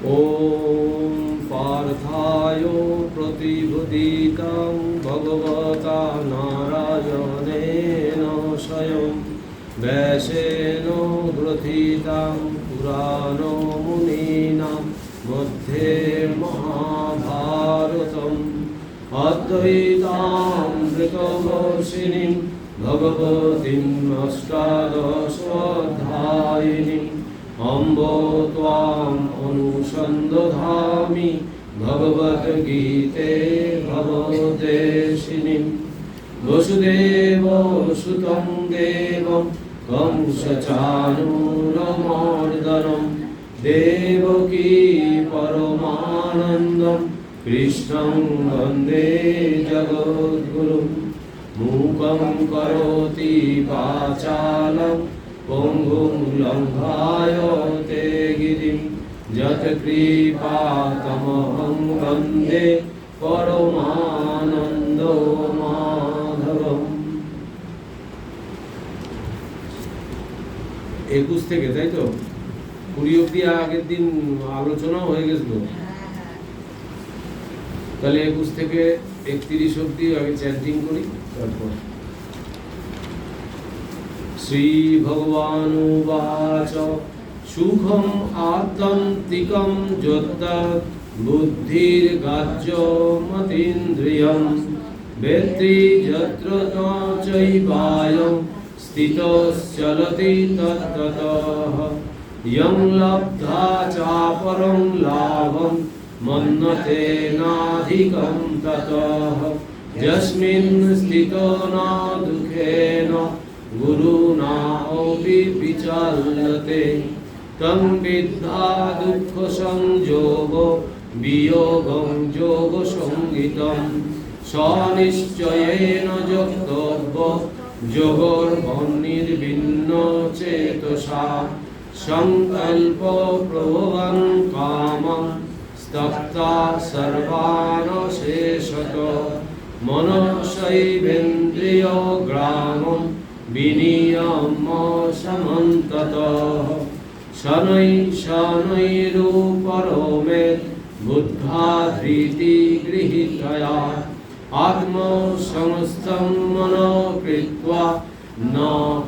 ॐ पार्थाय प्रतिबुदितं भगवता नारायणेन स्वयं व्यासेन ग्रथितं पुराणमुनीनां मध्ये महाभारतम् अद्वैतामृतवर्षिणीं भगवतीम् अष्टादशाध्यायिनीम् अम्ब त्वाम् अनुसन्दधामि भगवद्गीते भवद्वेषिणीं वसुदेवसुतं देवं कंसचाणूरमर्दनं देवकी परमानन्दं कृष्णं वन्दे जगद्गुरुं मूकं करोति वाचालं पङ्गुं लङ्घयते गिरिं यत्कृपातमहं वन्दे परमानन्दो माधवम्। 21 থেকে তাই তো 20 অবধি আগের দিন আলোচনা হয়ে গেছিল, তাহলে 21 থেকে 31 অবধি আগে চ্যান্টিং করি। তারপর শ্রী ভগবানুবাচ সুখম আত্যন্তিকম যত্তৎ বুদ্ধির্গ্রাহ্যমতীন্দ্রিয়ম বেত্তি যত্র ন চৈবায়ং স্থিতশ্চলতি তত্ততঃ ইয়ং লব্ধা চাপরং লাভং মন্যতে নাধিকং ততঃ যস্মিন স্থিতো ন দুঃখেন গুরুণা অপি বিচলতে তং বিদ্ধা দুঃখ সংযোগ বিয়োগং যোগ সংগীতম সনিশ্চয়েন যক্তব্য যোগর নির্বিন্ন চেতসা সংকল্প প্রভবং কামং ত্যক্তা সর্বান শেষত মনসৈবেন্দ্রিয় গ্রামং বিনিয়ম সমন্ততঃ শনৈ শনৈরূপরমে বুদ্ধা ধৃতি গৃহীতয়া আত্মসংস্থং মনো কৃত্বা ন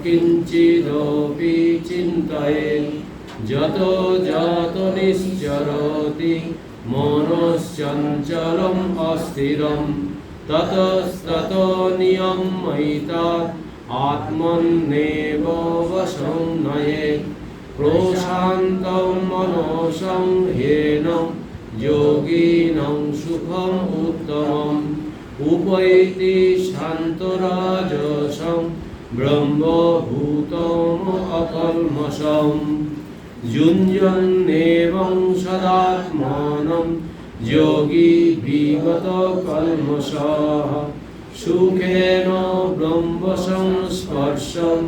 কিঞ্চিদপি চিন্তয়েৎ যতো যতো নিশ্চরতি মনশ্চঞ্চলম অস্থিরম ততস্ততো নিয়ম্যৈতাৎ আত্মন্যেব বশং নয়েৎ প্রশান্तं মনসং ह्येन যোগিনং সুখম উত্তমম উপৈতি শান্তরাজসং ব্রহ্মভূতম অকল্মষম যুঞ্জন্নেবং সদাত্মাनं যোগী বিগত কল্মষঃ সুখেন ব্রহ্ম সংস্পর্শম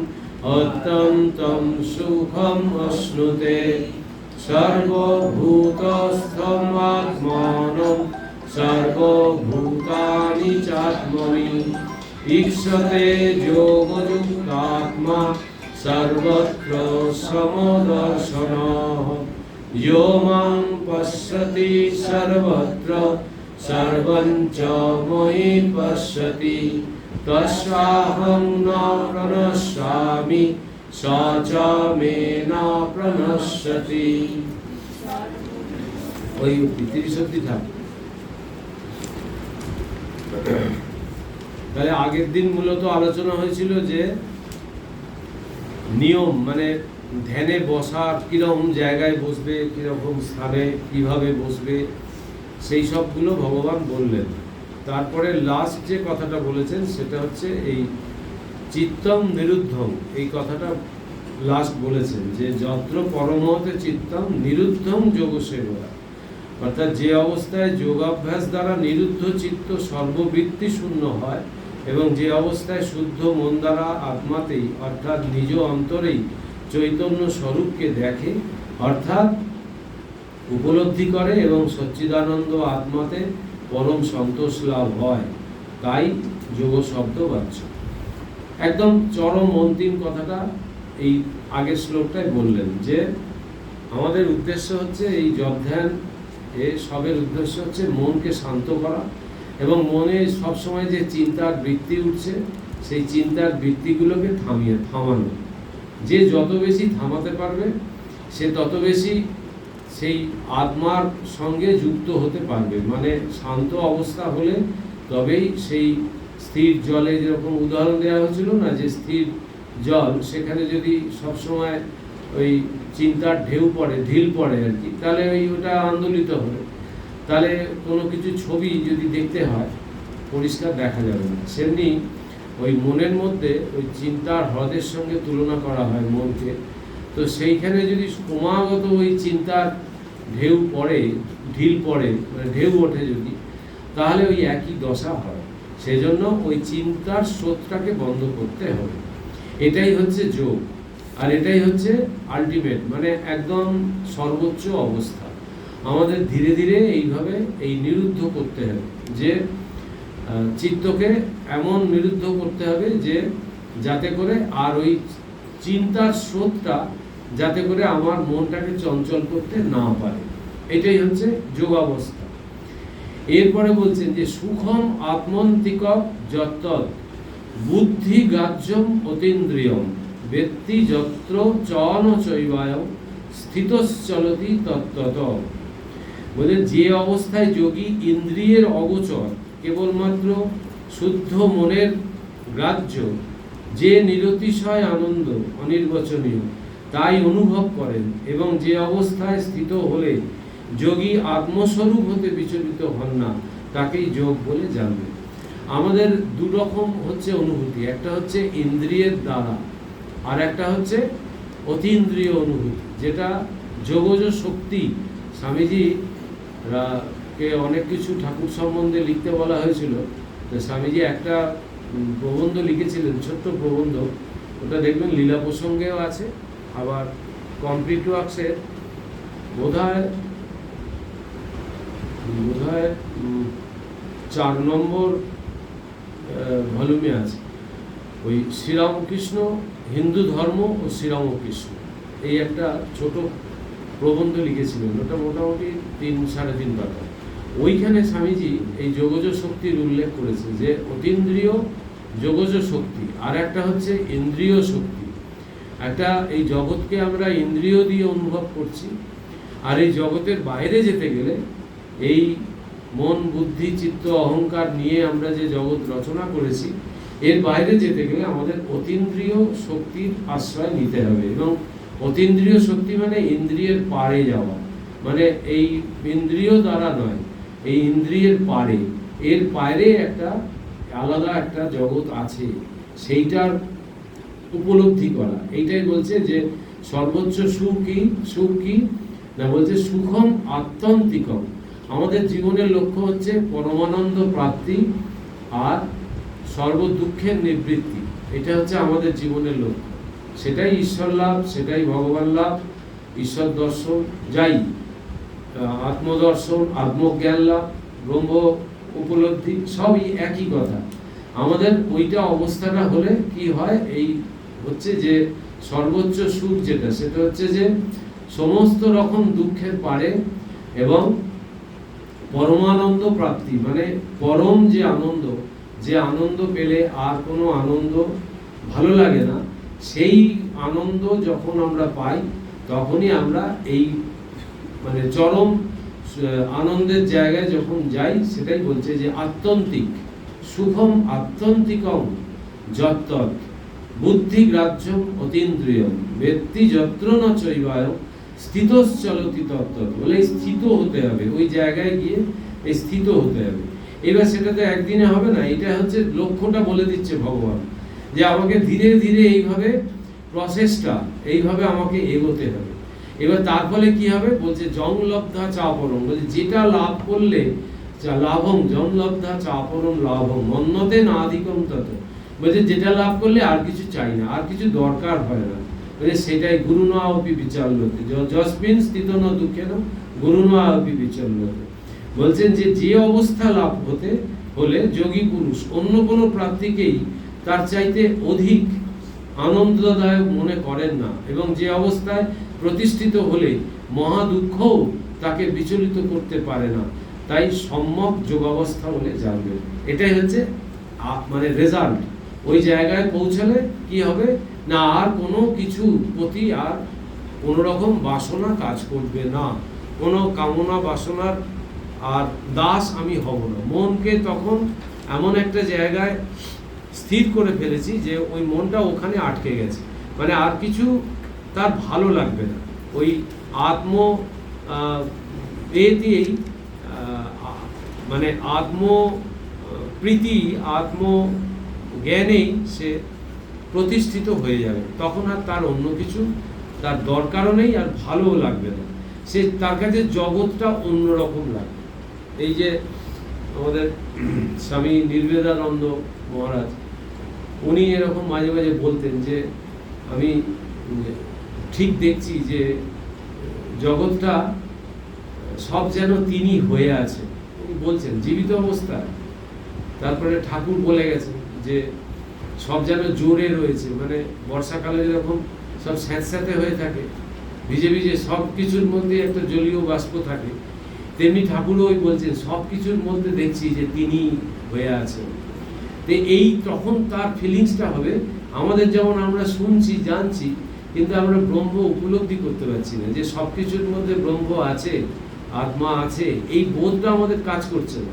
অত্যন্तं সুখম অশ্নুতে সর্বভূতস্থম আত্মাनं সর্বভূতানি চাত্মনি ঈক্ষতে যোগযুক্তাত্মা সর্বত্র সমদর্শনঃ यो मां पश्यति सर्वत्र सर्वं च मयि पश्यति तस्याहं न प्रणश्यामि स च मे न प्रणश्यति। ওই 30 অবধি থাক। তাহলে আগের দিন মূলত আলোচনা হয়েছিল যে নিয়ম, মানে ধ্যানে বসার কীরকম জায়গায় বসবে, কীরকম স্থানে কীভাবে বসবে, সেই সবগুলো ভগবান বললেন। তারপরে লাস্ট যে কথাটা বলেছেন সেটা হচ্ছে এই চিত্তম নিরুদ্ধম, এই কথাটা লাস্ট বলেছেন যে যত্র পরমহতে চিত্তম নিরুদ্ধম যোগসেবয়া, অর্থাৎ যে অবস্থায় যোগাভ্যাস দ্বারা নিরুদ্ধ চিত্ত সর্ববৃত্তি শূন্য হয় এবং যে অবস্থায় শুদ্ধ মন দ্বারা আত্মাতেই অর্থাৎ নিজ অন্তরেই চৈতন্য স্বরূপকে দেখে অর্থাৎ উপলব্ধি করে এবং সচ্চিদানন্দ আত্মাতে পরম সন্তোষ লাভ হয়, তাই যোগ শব্দ বাচ্য। একদম চরম অন্তিম কথাটা এই আগের শ্লোকটায় বললেন যে আমাদের উদ্দেশ্য হচ্ছে এই ধ্যান সবের উদ্দেশ্য হচ্ছে মনকে শান্ত করা, এবং মনে সবসময় যে চিন্তার বৃত্তি উঠছে সেই চিন্তার বৃত্তিগুলোকে থামানো। যে যত বেশি থামাতে পারবে সে তত বেশি সেই আত্মার সঙ্গে যুক্ত হতে পারবে। মানে শান্ত অবস্থা হলে তবেই সেই স্থির জলে, যেরকম উদাহরণ দেওয়া হয়েছিল না, যে স্থির জল, সেখানে যদি সবসময় ওই চিন্তার ঢেউ পড়ে, ঢিল পড়ে আর কি, তাহলে ওটা আন্দোলিত হবে, তাহলে কোনো কিছু ছবি যদি দেখতে হয় পরিষ্কার দেখা যাবে না। সেমনি ওই মনের মধ্যে ওই চিন্তার হ্রদের সঙ্গে তুলনা করা হয় মনকে, তো সেইখানে যদি ক্রমাগত ওই চিন্তার ঢেউ পড়ে, ঢিল পড়ে, মানে ঢেউ ওঠে যদি, তাহলে ওই একই দশা হয়। সেজন্য ওই চিন্তার স্রোতটাকে বন্ধ করতে হবে। এটাই হচ্ছে যোগ, আর এটাই হচ্ছে আলটিমেট, মানে একদম সর্বোচ্চ অবস্থা। আমাদের ধীরে ধীরে এইভাবে এই নিরুদ্ধ করতে হবে, যে চিত্তকে এমন নিরুদ্ধ করতে হবে যে যাতে করে আর ওই চিন্তার স্রোতটা যাতে করে আমার মনটাকে চঞ্চল করতে না পারে। এটাই হচ্ছে যোগাবস্থা। এরপরে বলছেন যে সুখম আত্মন্তিকম যত্তৎ বুদ্ধি গ্রাহ্যম অতীন্দ্রিয়ম ব্যক্তি যত্র চন চৈবায় স্থিতশ্চলতি তত্ত্বত। বলে যে অবস্থায় যোগী ইন্দ্রিয়ের অগোচর, কেবলমাত্র শুদ্ধ মনের গ্রাহ্য, যে নিরতিশয় আনন্দ অনির্বচনীয় তাই অনুভব করেন, এবং যে অবস্থায় স্থিত হলে যোগী আত্মস্বরূপ হতে বিচলিত হন না, তাকেই যোগ বলে জানবে। আমাদের দু রকম হচ্ছে অনুভূতি, একটা হচ্ছে ইন্দ্রিয়ের দ্বারা, আর একটা হচ্ছে অতীন্দ্রিয় অনুভূতি, যেটা যোগজ শক্তি। স্বামীজি কে অনেক কিছু ঠাকুর সম্বন্ধে লিখতে বলা হয়েছিল, তো স্বামীজি একটা প্রবন্ধ লিখেছিলেন, ছোট্ট প্রবন্ধ, ওটা দেখবেন লীলা প্রসঙ্গেও আছে, আবার কমপ্লিট ওয়ার্কসের বোধহয় 4 নম্বর ভলিউমে আছে। ওই শ্রীরামকৃষ্ণ, হিন্দু ধর্ম ও শ্রীরামকৃষ্ণ, এই একটা ছোট প্রবন্ধ লিখেছিলেন, ওটা মোটামুটি 3-3.5 পাতা। ওইখানে স্বামীজি এই যোগজ শক্তির উল্লেখ করেছে, যে অতীন্দ্রিয় যোগজ শক্তি, আর একটা হচ্ছে ইন্দ্রিয় শক্তি। একটা এই জগৎকে আমরা ইন্দ্রিয় দিয়ে অনুভব করছি, আর এই জগতের বাইরে যেতে গেলে এই মন, বুদ্ধি, চিত্ত, অহংকার নিয়ে আমরা যে জগৎ রচনা করেছি, এর বাইরে যেতে গেলে আমাদের অতীন্দ্রিয় শক্তির আশ্রয় নিতে হবে। এবং অতীন্দ্রিয় শক্তি মানে ইন্দ্রিয়ের পারে যাওয়া, মানে এই ইন্দ্রিয় দ্বারা নয়, এই ইন্দ্রিয়ের পারে, এর বাইরে একটা আলাদা একটা জগৎ আছে, সেইটার উপলব্ধি করা। এইটাই বলছে যে সর্বোচ্চ সুখ কি না, বলছে সুখম আত্যন্তিকম। আমাদের জীবনের লক্ষ্য হচ্ছে পরমানন্দ প্রাপ্তি আর সর্বদুঃখের নিবৃত্তি। এটা হচ্ছে আমাদের জীবনের লক্ষ্য, সেটাই ঈশ্বর লাভ, সেটাই ভগবান লাভ, ঈশ্বর দর্শন, যাই আত্মদর্শন, আত্মজ্ঞান লাভ, ব্রহ্ম উপলব্ধি, সবই একই কথা। আমাদের ওইটা অবস্থাটা হলে কি হয়, এই হচ্ছে যে সর্বোচ্চ সুখ যেটা, সেটা হচ্ছে যে সমস্ত রকম দুঃখের পারে এবং পরমানন্দ প্রাপ্তি, মানে পরম যে আনন্দ পেলে আর কোনো আনন্দ ভালো লাগে না, সেই আনন্দ যখন আমরা পাই তখনই আমরা এই মানে চরম আনন্দের জায়গায় যখন যাই, সেটাই বলছে যে আত্যন্তিক সুখম আত্যন্তিকম যত্তৎ বুদ্ধি গ্রাহ্যম অতীন্দ্রিয়ম ব্যক্তি যত্র ন চৈবায় স্থিতশ্চলতি তত্ত্বত। বলে স্থিত হতে হবে, ওই জায়গায় গিয়ে স্থিত হতে হবে। এবার সেটা তো একদিনে হবে না, এটা হচ্ছে লক্ষ্যটা বলে দিচ্ছে ভগবান, যে আমাকে ধীরে ধীরে এইভাবে প্রসেসটা এইভাবে আমাকে এগোতে হবে। এবার তার ফলে কি হবে, বলছে জং লব্ধা চাপরম, বলছে যেটা লাভ করলে লাভম, জং লব্ধা চাপরম লাভম অন্যতে না আধিকম তত। বলছে যেটা লাভ করলে আর কিছু চাই না, আর কিছু দরকার হয় না, বলছে সেটাই গুরু না অপি বিচাল্যতে, যস্মিন স্থিত ন দুঃখেন গুরু না অপি বিচাল্যতে। বলছেন যে যে অবস্থা লাভ হতে হলে যোগী পুরুষ অন্য কোনো প্রাপ্তিকেই তার চাইতে অধিক আনন্দদায়ক মনে করেন না, এবং যে অবস্থায় প্রতিষ্ঠিত হলে মহা দুঃখও তাকে বিচলিত করতে পারে না। তাই সম্যক যোগাবস্থা বলে জানবে। এটাই হচ্ছে মানে রেজাল্ট। ওই জায়গায় পৌঁছালে কি হবে না, আর কোনো কিছু প্রতি আর কোনো রকম বাসনা কাজ করবে না, কোনো কামনা বাসনার আর দাস আমি হব না। মনকে তখন এমন একটা জায়গায় স্থির করে ফেলেছি যে ওই মনটা ওখানে আটকে গেছে, মানে আর কিছু তার ভালো লাগবে না। ওই আত্ম এতেই মানে আত্ম প্রীতি, আত্ম জ্ঞানেই সে প্রতিষ্ঠিত হয়ে যাবে। তখন আর তার অন্য কিছু তার দরকারও নেই, আর ভালোও লাগবে না। সে তার কাছে জগৎটা অন্যরকম লাগবে। এই যে আমাদের স্বামী নির্বেদানন্দ মহারাজ, উনি এরকম মাঝে মাঝে বলতেন যে আমি ঠিক দেখছি যে জগৎটা সব যেন তিনি হয়ে আছে। উনি বলছেন জীবিত অবস্থায়। তারপরে ঠাকুর বলে গেছেন যে সব যেন জোরে রয়েছে, মানে বর্ষাকালে যেরকম সব স্যাঁতস্যাঁতে হয়ে থাকে, ভিজে ভিজে সব কিছুর মধ্যে একটা জলীয় বাষ্প থাকে, তেমনি ঠাকুরও ওই বলছেন সব কিছুর মধ্যে দেখছি যে তিনি হয়ে আছেন। তো এই তখন তার ফিলিংসটা হবে আমাদের যেমন আমরা শুনছি জানছি, কিন্তু আমরা ব্রহ্ম উপলব্ধি করতে পারছি না, যে সব কিছুর মধ্যে ব্রহ্ম আছে, আত্মা আছে, এই বোধটা আমাদের কাজ করছে না।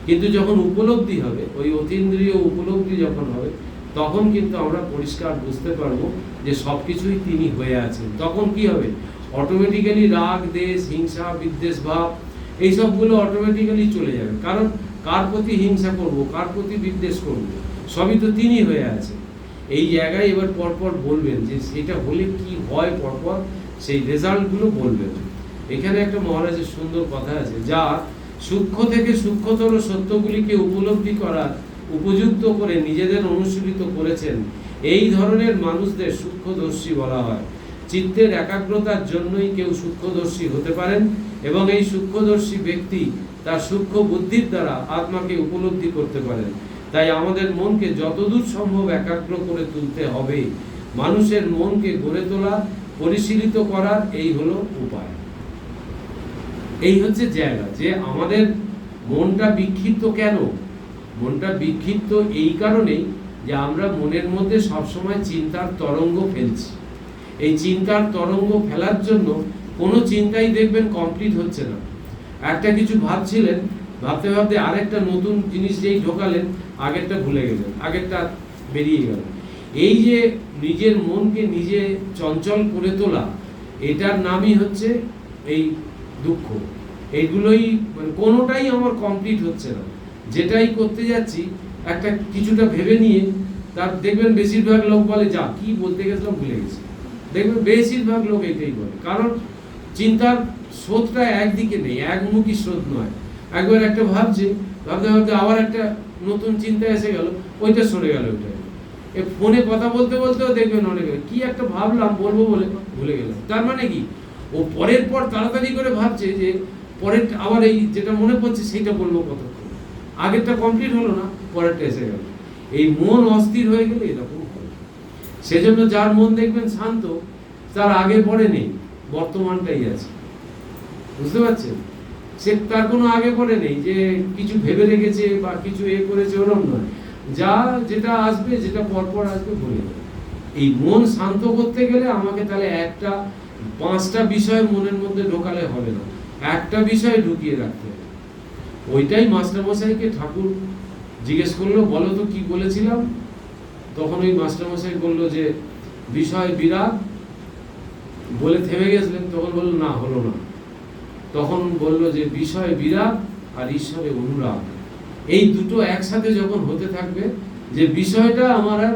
কিন্তু যখন উপলব্ধি হবে, ওই অতীন্দ্রিয় উপলব্ধি যখন হবে, তখন কিন্তু আমরা পরিষ্কার বুঝতে পারবো যে সব কিছুই তিনি হয়ে আছেন। তখন কি হবে, অটোমেটিক্যালি রাগ, দেশ, হিংসা, বিদ্বেষ ভাব এইসবগুলো অটোমেটিক্যালি চলে যাবে। কারণ কার প্রতি হিংসা করব, কার প্রতি বিদ্বেষ করব, সবই তো তিনি হয়ে আছে। এই জায়গায় এবার পরপর বলবেন যে সেটা হলে কি হয়, পরপর সেই রেজাল্টগুলো বলবেন। এখানে একটা মহারাজের সুন্দর কথা আছে, যা সূক্ষ্ম থেকে সূক্ষ্মতর সত্যগুলিকে উপলব্ধি করার উপযুক্ত করে নিজেদের অনুশীলিত করেছেন, এই ধরনের মানুষদের সূক্ষ্মদর্শী বলা হয়। চিত্তের একাগ্রতার জন্যই কেউ সূক্ষ্মদর্শী হতে পারেন, এবং এই সূক্ষ্মদর্শী ব্যক্তি তার সূক্ষ্ম বুদ্ধির দ্বারা আত্মাকে উপলব্ধি করতে পারেন। তাই আমাদের মনকে যতদূর সম্ভব একাগ্র করে তুলতে হবে। মানুষের মনকে গড়ে তোলা, পরিশীলিত করার এই হলো উপায়। এই হচ্ছে জায়গা যে আমাদের মনটা বিক্ষিপ্ত কেন। মনটা বিক্ষিপ্ত এই কারণেই যে আমরা মনের মধ্যে সবসময় চিন্তার তরঙ্গ ফেলছি। এই চিন্তার তরঙ্গ ফেলার জন্য কোনো চিন্তাই দেখবেন কমপ্লিট হচ্ছে না। একটা কিছু ভাবছিলেন, ভাবতে ভাবতে আরেকটা নতুন জিনিস যেই ঢোকালেন, আগেরটা ভুলে গেলেন, আগেরটা বেরিয়ে গেল। এই যে নিজের মনকে নিজে চঞ্চল করে তোলা, এটার নামই হচ্ছে এই দুঃখ। এইগুলোই মানে কোনোটাই আমার কমপ্লিট হচ্ছে না। যেটাই করতে যাচ্ছি একটা কিছুটা ভেবে নিয়ে তার দেখবেন বেশিরভাগ লোক বলে যা কি বলতে গেছিলাম ভুলে গেছি। দেখবেন বেশিরভাগ লোক এটাই বলে, কারণ চিন্তার স্রোতটা একদিকে নেই, একমুখী স্রোত নয়। একবার একটা ভাবছে, ভাবতে ভাবতে আবার একটা নতুন চিন্তা এসে গেল, ওইটা সরে গেল। ওইটা ফোনে কথা বলতে বলতেও দেখবেন অনেকে কি একটা ভাবলাম বলবো বলে ভুলে গেলাম। তার মানে কি, ও পরের পর তাড়াতাড়ি করে ভাবছে যে পরের আবার এই যেটা মনে পড়ছে সেইটা বলবো কতক্ষণ, আগেরটা কমপ্লিট হলো না, পরেরটা এসে গেল। এই মন অস্থির হয়ে গেলে এরকম হয়। সেজন্য যার মন দেখবেন শান্ত, তার আগে পরে নেই, বর্তমানটাই আছে। বুঝতে পারছেন, সে তার কোনো আগে পরে নেই যে কিছু ভেবে রেখেছে বা কিছু করেছে, ওরকম নয়। যা যেটা আসবে, যেটা পরপর আসবে বলে দেবে। এই মন শান্ত করতে গেলে আমাকে তাহলে একটা 5টা বিষয় মনের মধ্যে ঢোকালে হবে না, একটা বিষয় ঢুকিয়ে রাখতে হবে। ওইটাই মাস্টারমশাইকে ঠাকুর জিজ্ঞেস করলো, বলো তো কি বলেছিলাম? তখন ওই মাস্টারমশাই বললো যে বিষয় বিরাগ, বলে থেমে গেছিলেন। তখন বললো না, হলো না। তখন বললো যে বিষয় বিরাগ আর ঈশ্বরে অনুরাগ, এই দুটো একসাথে যখন হতে থাকবে, যে বিষয়টা আমার আর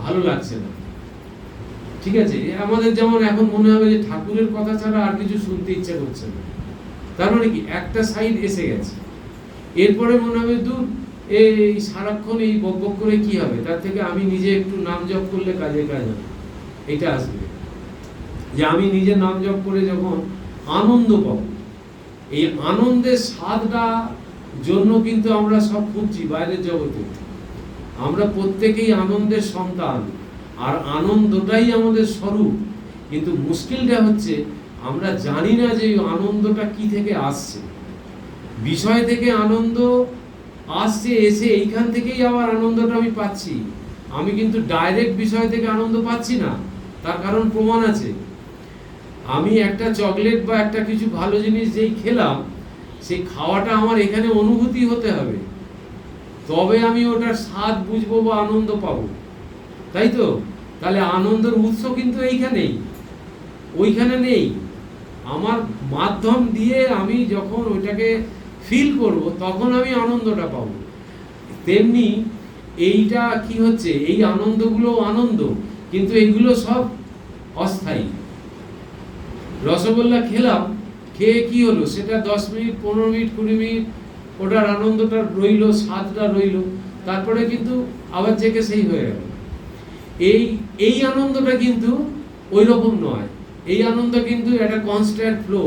ভালো লাগছে না, ঠিক আছে, আমাদের যেমন এখন মনে হবে যে ঠাকুরের কথা ছাড়া আর কিছু শুনতে ইচ্ছা করছে না, তার মানে কি একটা সাইড এসে গেছে। এরপরে মনে হবে দূর, এই সারাক্ষণ এই বক বক করে কি হবে, তার থেকে আমি নিজে একটু নাম জপ করলে কাজে কাজ হবে। এটা আসবে যে আমি নিজে নাম জপ করে যখন আনন্দ পাবো, এই আনন্দের স্বাদটা জন্য কিন্তু আমরা সব খুঁজছি বাইরের জগতে। আমরা প্রত্যেকেই আনন্দের সন্তান, আর আনন্দটাই আমাদের স্বরূপ। কিন্তু মুশকিলটা হচ্ছে আমরা জানি না যে এই আনন্দটা কি থেকে আসছে। বিষয় থেকে আনন্দ আসছে, এসে এইখান থেকেই আবার আনন্দটা আমি পাচ্ছি। আমি কিন্তু ডাইরেক্ট বিষয় থেকে আনন্দ পাচ্ছি না, তার কারণ প্রমাণ আছে। আমি একটা চকলেট বা একটা কিছু ভালো জিনিস যেই খেলাম, সেই খাওয়াটা আমার এখানে অনুভূতি হতে হবে, তবে আমি ওটার স্বাদ বুঝবো বা আনন্দ পাবো, তাই তো? তাহলে আনন্দের উৎস কিন্তু এইখানেই, ওইখানে নেই। আমার মাধ্যম দিয়ে আমি যখন ওইটাকে ফিল করব, তখন আমি আনন্দটা পাবো। তেমনি এইটা কি হচ্ছে, এই আনন্দগুলো আনন্দ, কিন্তু এইগুলো সব অস্থায়ী। রসগোল্লা খেলাম, খেয়ে কি হলো, সেটা 10 মিনিট, 15 মিনিট, 20 মিনিট ওটার আনন্দটা রইল, স্বাদটা রইল, তারপরে কিন্তু আবার জেগে সেই হয়ে গেল। এই আনন্দটা কিন্তু ওই রকম নয়। এই আনন্দ কিন্তু একটা কনস্ট্যান্ট ফ্লো,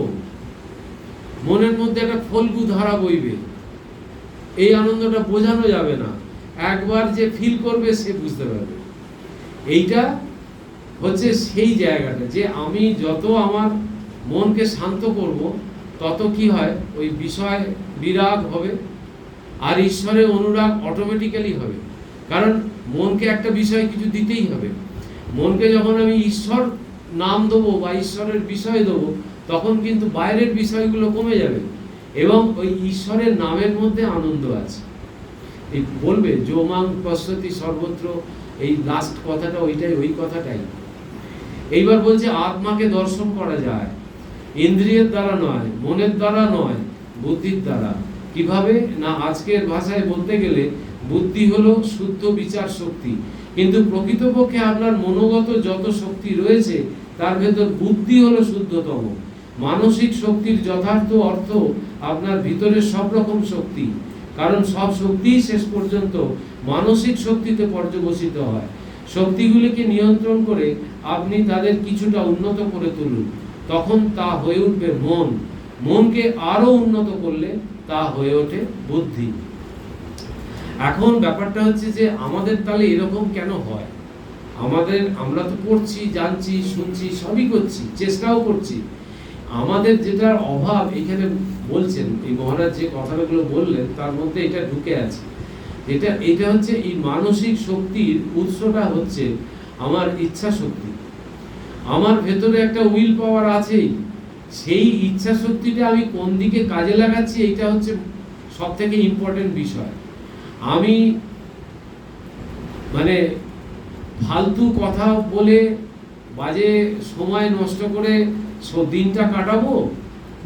মনের মধ্যে একটা ফল্গু ধারা বইবে। এই আনন্দটা বোঝানো যাবে না, একবার যে ফিল করবে সে বুঝতে পারবে। এইটা হচ্ছে সেই জায়গাটা, যে আমি যত আমার মনকে শান্ত করব, তত কি হয়, ওই বিষয় বিরাগ হবে, আর ঈশ্বরের অনুরাগ অটোমেটিক্যালি হবে। কারণ মনকে একটা বিষয় কিছু দিতেই হবে। মনকে যখন আমি ঈশ্বর নাম দেবো বা ঈশ্বরের বিষয় দেবো, তখন কিন্তু বাইরের বিষয়গুলো কমে যাবে, এবং ওই ঈশ্বরের নামের মধ্যে আনন্দ আছে। এই বলবে যোমাং পশ্যতি সর্বত্র, এই লাস্ট কথাটা ওইটাই, ওই কথাটাই। এইবার বলছে আত্মাকে দর্শন করা যায় ইন্দ্রিয়ের দ্বারা নয়, মনের দ্বারা নয়, বুদ্ধির দ্বারা। কিভাবে না, আজকের ভাষায় বলতে গেলে বুদ্ধি হলো শুদ্ধ বিচার শক্তি, কিন্তু প্রকৃতপক্ষে আপনার মনোগত যত শক্তি রয়েছে তার ভেতর বুদ্ধি হলো শুদ্ধতম। মানসিক শক্তির যথার্থ অর্থ আপনার ভিতরের সব রকম শক্তি, কারণ সব শক্তিই শেষ পর্যন্ত মানসিক শক্তিতে পর্যবসিত হয়। শক্তিগুলিকে নিয়ন্ত্রণ করে আপনি তাদের কিছুটা উন্নত করে তুলুন, তখন তা হয়ে উঠবে মন। মনকে আরো উন্নত করলে তা হয়ে ওঠে বুদ্ধি। এখন ব্যাপারটা হচ্ছে যে আমাদের তাহলে এরকম কেন হয়? আমরা তো পড়ছি, জানছি, শুনছি, সবই করছি, চেষ্টাও করছি। আমাদের যেটার অভাব এখানে বলছেন, এই মহারাজ যে কথাগুলো বললেন তার মধ্যে এটা ঢুকে আছে। এটা হচ্ছে এই মানসিক শক্তির উৎসটা হচ্ছে আমার ইচ্ছা শক্তি। আমার ভেতরে একটা উইল পাওয়ার আছেই, সেই ইচ্ছা শক্তিটা আমি কোন দিকে কাজে লাগাচ্ছি, এইটা হচ্ছে সব থেকে ইম্পর্টেন্ট বিষয়। আমি মানে ফালতু কথা বলে বাজে সময় নষ্ট করে দিনটা কাটাবো,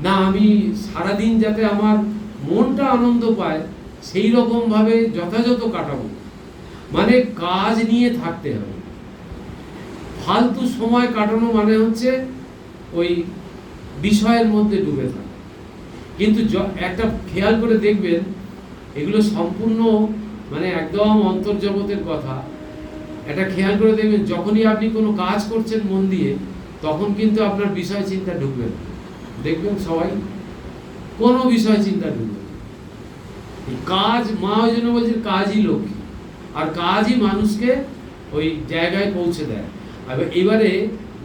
না আমি সারাদিন যাতে আমার মনটা আনন্দ পায় সেই রকম ভাবে যথাযথ কাটাবো। মানে কাজ নিয়ে থাকতে হবে। ফালতু সময় কাটানো মানে হচ্ছে ওই বিষয়ের মধ্যে ডুবে থাকা। কিন্তু একটা খেয়াল করে দেখবেন, এগুলো সম্পূর্ণ মানে একদম অন্তর্জগতের কথা। এটা খেয়াল করে দেখবেন, যখনই আপনি কোনো কাজ করছেন মন দিয়ে, তখন কিন্তু আপনার বিষয় চিন্তা ঢুকবে না। দেখবেন সবাই কোনো বিষয় চিন্তা ঢুকবে না। কাজ, মা ওই জন্য বলছে কাজই লক্ষ্মী, আর কাজই মানুষকে ওই জায়গায় পৌঁছে দেয়। আর এবারে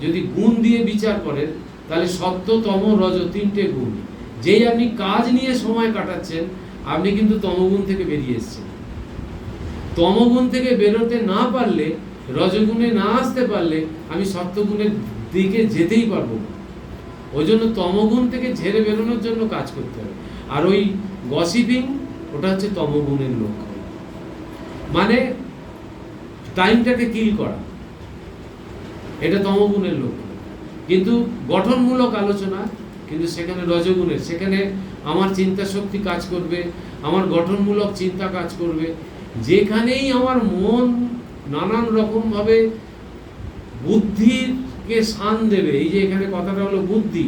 যদি গুণ দিয়ে বিচার করেন, তাহলে সত্য, তম, রজ, 3টে গুণ। যেই আপনি কাজ নিয়ে সময় কাটাচ্ছেন, আপনি কিন্তু তমগুণ থেকে বেরিয়ে এসেছেন। তমগুণ থেকে বেরোতে না পারলে, রজগুণে না আসতে পারলে, আমি সত্যগুণের দিকে যেতেই পারবো না। ওই জন্য তমগুণ থেকে ঝেড়ে বেরোনোর জন্য কাজ করতে হবে। আর ওই গসিপিং, ওটা হচ্ছে তমগুণের লক্ষ্য, মানে টাইমটাকে কিল করা, এটা তমগুণের লক্ষ্য। কিন্তু গঠনমূলক আলোচনা, কিন্তু সেখানে রজগুণের, সেখানে আমার চিন্তা শক্তি কাজ করবে, আমার গঠনমূলক চিন্তা কাজ করবে। যেখানেই আমার মন নানান রকমভাবে বুদ্ধিকে শান দেবে, এই যে এখানে কথাটা হলো বুদ্ধি,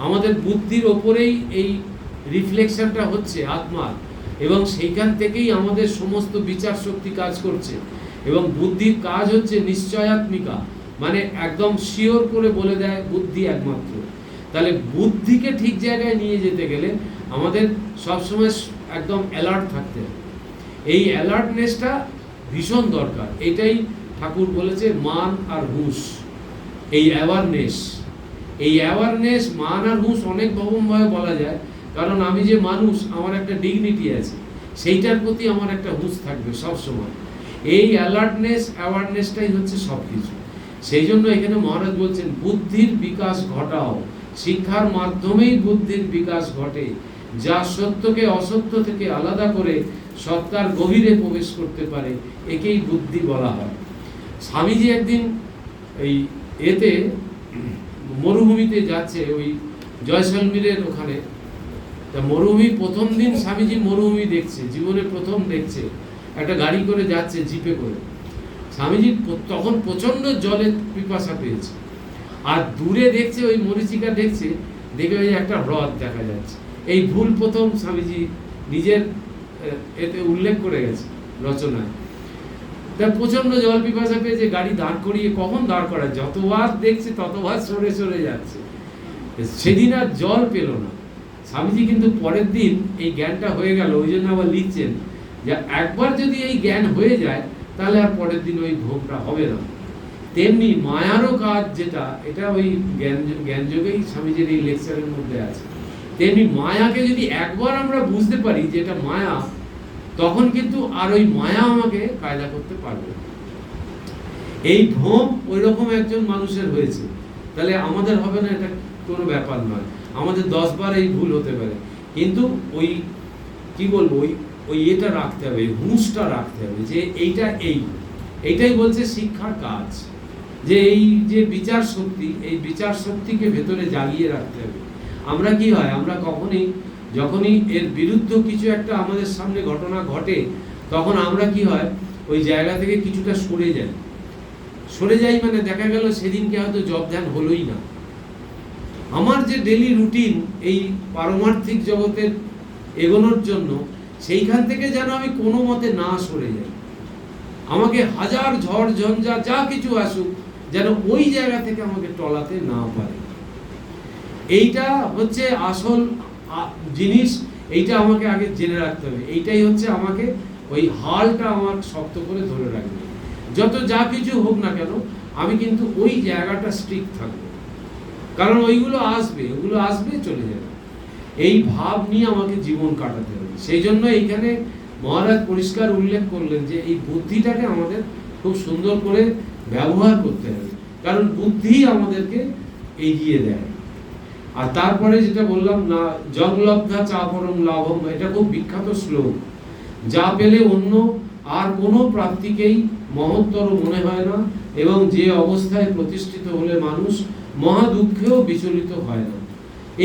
আমাদের বুদ্ধির ওপরেই এই রিফ্লেকশনটা হচ্ছে আত্মার, এবং সেইখান থেকেই আমাদের সমস্ত বিচার শক্তি কাজ করছে। এবং বুদ্ধির কাজ হচ্ছে নিশ্চয়াত্মিকা, মানে একদম শিওর করে বলে দেয় বুদ্ধি একমাত্র। তাহলে বুদ্ধিকে ঠিক জায়গায় নিয়ে যেতে গেলে আমাদের সবসময় একদম অ্যালার্ট থাকতে হবে। এই অ্যালার্টনেসটা ভীষণ দরকার। এটাই ঠাকুর বলেছে মান আর হুঁশ। এই অ্যাওয়ারনেস মান আর হুঁশ অনেক রকমভাবে বলা যায়, কারণ আমি যে মানুষ, আমার একটা ডিগনিটি আছে, সেইটার প্রতি আমার একটা হুঁশ থাকবে সব সময়। এই অ্যাওয়ারনেসটাই হচ্ছে সব কিছু। সেই জন্য এখানে মহারাজ বলছেন বুদ্ধির বিকাশ ঘটাও, শিক্ষার মাধ্যমেই বুদ্ধির বিকাশ ঘটে, যা সত্যকে অসত্য থেকে আলাদা করে সত্তার গভীরে প্রবেশ করতে পারে, একেই বুদ্ধি বলা হয়। স্বামীজি একদিন এই মরুভূমিতে যাচ্ছে, ওই জয়সলমীরের ওখানে। তা মরুভূমি প্রথম দিন স্বামীজি মরুভূমি দেখছে, জীবনে প্রথম দেখছে। একটা গাড়ি করে যাচ্ছে, জিপে করে। স্বামীজি তখন প্রচণ্ড জলের পিপাসা পেয়েছে, আর দূরে দেখছে ওই মরীচিকা দেখছে, দেখে ওই একটা হ্রদ দেখা যাচ্ছে। এই ভুল প্রথম স্বামীজি নিজের এতে উল্লেখ করে গেছে রচনায়। তা প্রচণ্ড জল পিপাসা পেয়েছে, গাড়ি দাঁড় করিয়ে কখন দাঁড় করায়, যতবার দেখছে ততবার সরে সরে যাচ্ছে। সেদিন আর জল পেল না। স্বামীজি কিন্তু পরের দিন এই জ্ঞানটা হয়ে গেল, ওই জন্য আবার লিখছেন যে একবার যদি এই জ্ঞান হয়ে যায় তাহলে আর পরের দিন ওই ভোগটা হবে না। তেমনি মায়ারও কাজ যেটা, এটা ওই জ্ঞানযোগেই স্বামীজির এই লেকচারের মধ্যে আছে। তেমনি মায়াকে যদি একবার আমরা বুঝতে পারি যে এটা মায়া, তখন কিন্তু আর ওই মায়া আমাকে কায়দা করতে পারবে। এই ভ্রম ওই রকম একজন মানুষের হয়েছে, তাহলে আমাদের হবে না, এটা কোনো ব্যাপার নয়। আমাদের 10 বার এই ভুল হতে পারে, কিন্তু ওই কি বলবো, ওই এটা রাখতে হবে, হুঁশটা রাখতে হবে যে এইটাই বলছে শিক্ষার কাজ, যে এই যে বিচার শক্তি, এই বিচার শক্তিকে ভেতরে জাগিয়ে রাখতে হবে। আমরা কি হয়, আমরা যখনই এর বিরুদ্ধ কিছু একটা আমাদের সামনে ঘটনা ঘটে, তখন আমরা কি হয়, ওই জায়গা থেকে কিছুটা সরে যাই, মানে দেখা গেল সেদিনকে হয়তো জব ধ্যান হলোই না। আমার যে ডেলি রুটিন এই পারমার্থিক জগতের এগোনোর জন্য, সেইখান থেকে যেন আমি কোনো মতে না সরে যাই। আমাকে হাজার ঝড় ঝঞ্ঝা যা কিছু আসুক, যেন ওই জায়গা থেকে আমাকে টলাতে না পারে। এইটা হচ্ছে আসল জিনিস, এইটা আমাকে আগে জেনে রাখতে হবে। এইটাই হচ্ছে আমাকে ওই হালটা আমার শক্ত করে ধরে রাখবে। যত যা কিছু হোক না কেন, আমি কিন্তু ওই জায়গাটা স্ট্রিক্ট থাকবো, কারণ ওগুলো আসবে চলে যাবে। এই ভাব নিয়ে আমাকে জীবন কাটাতে হবে। সেই জন্য এইখানে মহারাজ পরিষ্কার উল্লেখ করলেন যে এই বুদ্ধিটাকে আমাদের খুব সুন্দর করে ব্যবহার করতে হবে, কারণ বুদ্ধি আমাদেরকে এগিয়ে দেয়। আর তারপরে যেটা বললাম না, জংলব্ধা চা পরম লাভম, এটা খুব বিখ্যাত শ্লোক। যা পেলে অন্য আর কোনো প্রাপ্তিকেই মহত্তর মনে হয় না, এবং যে অবস্থায় প্রতিষ্ঠিত হলে মানুষ মহা দুঃখেও বিচলিত হয় না।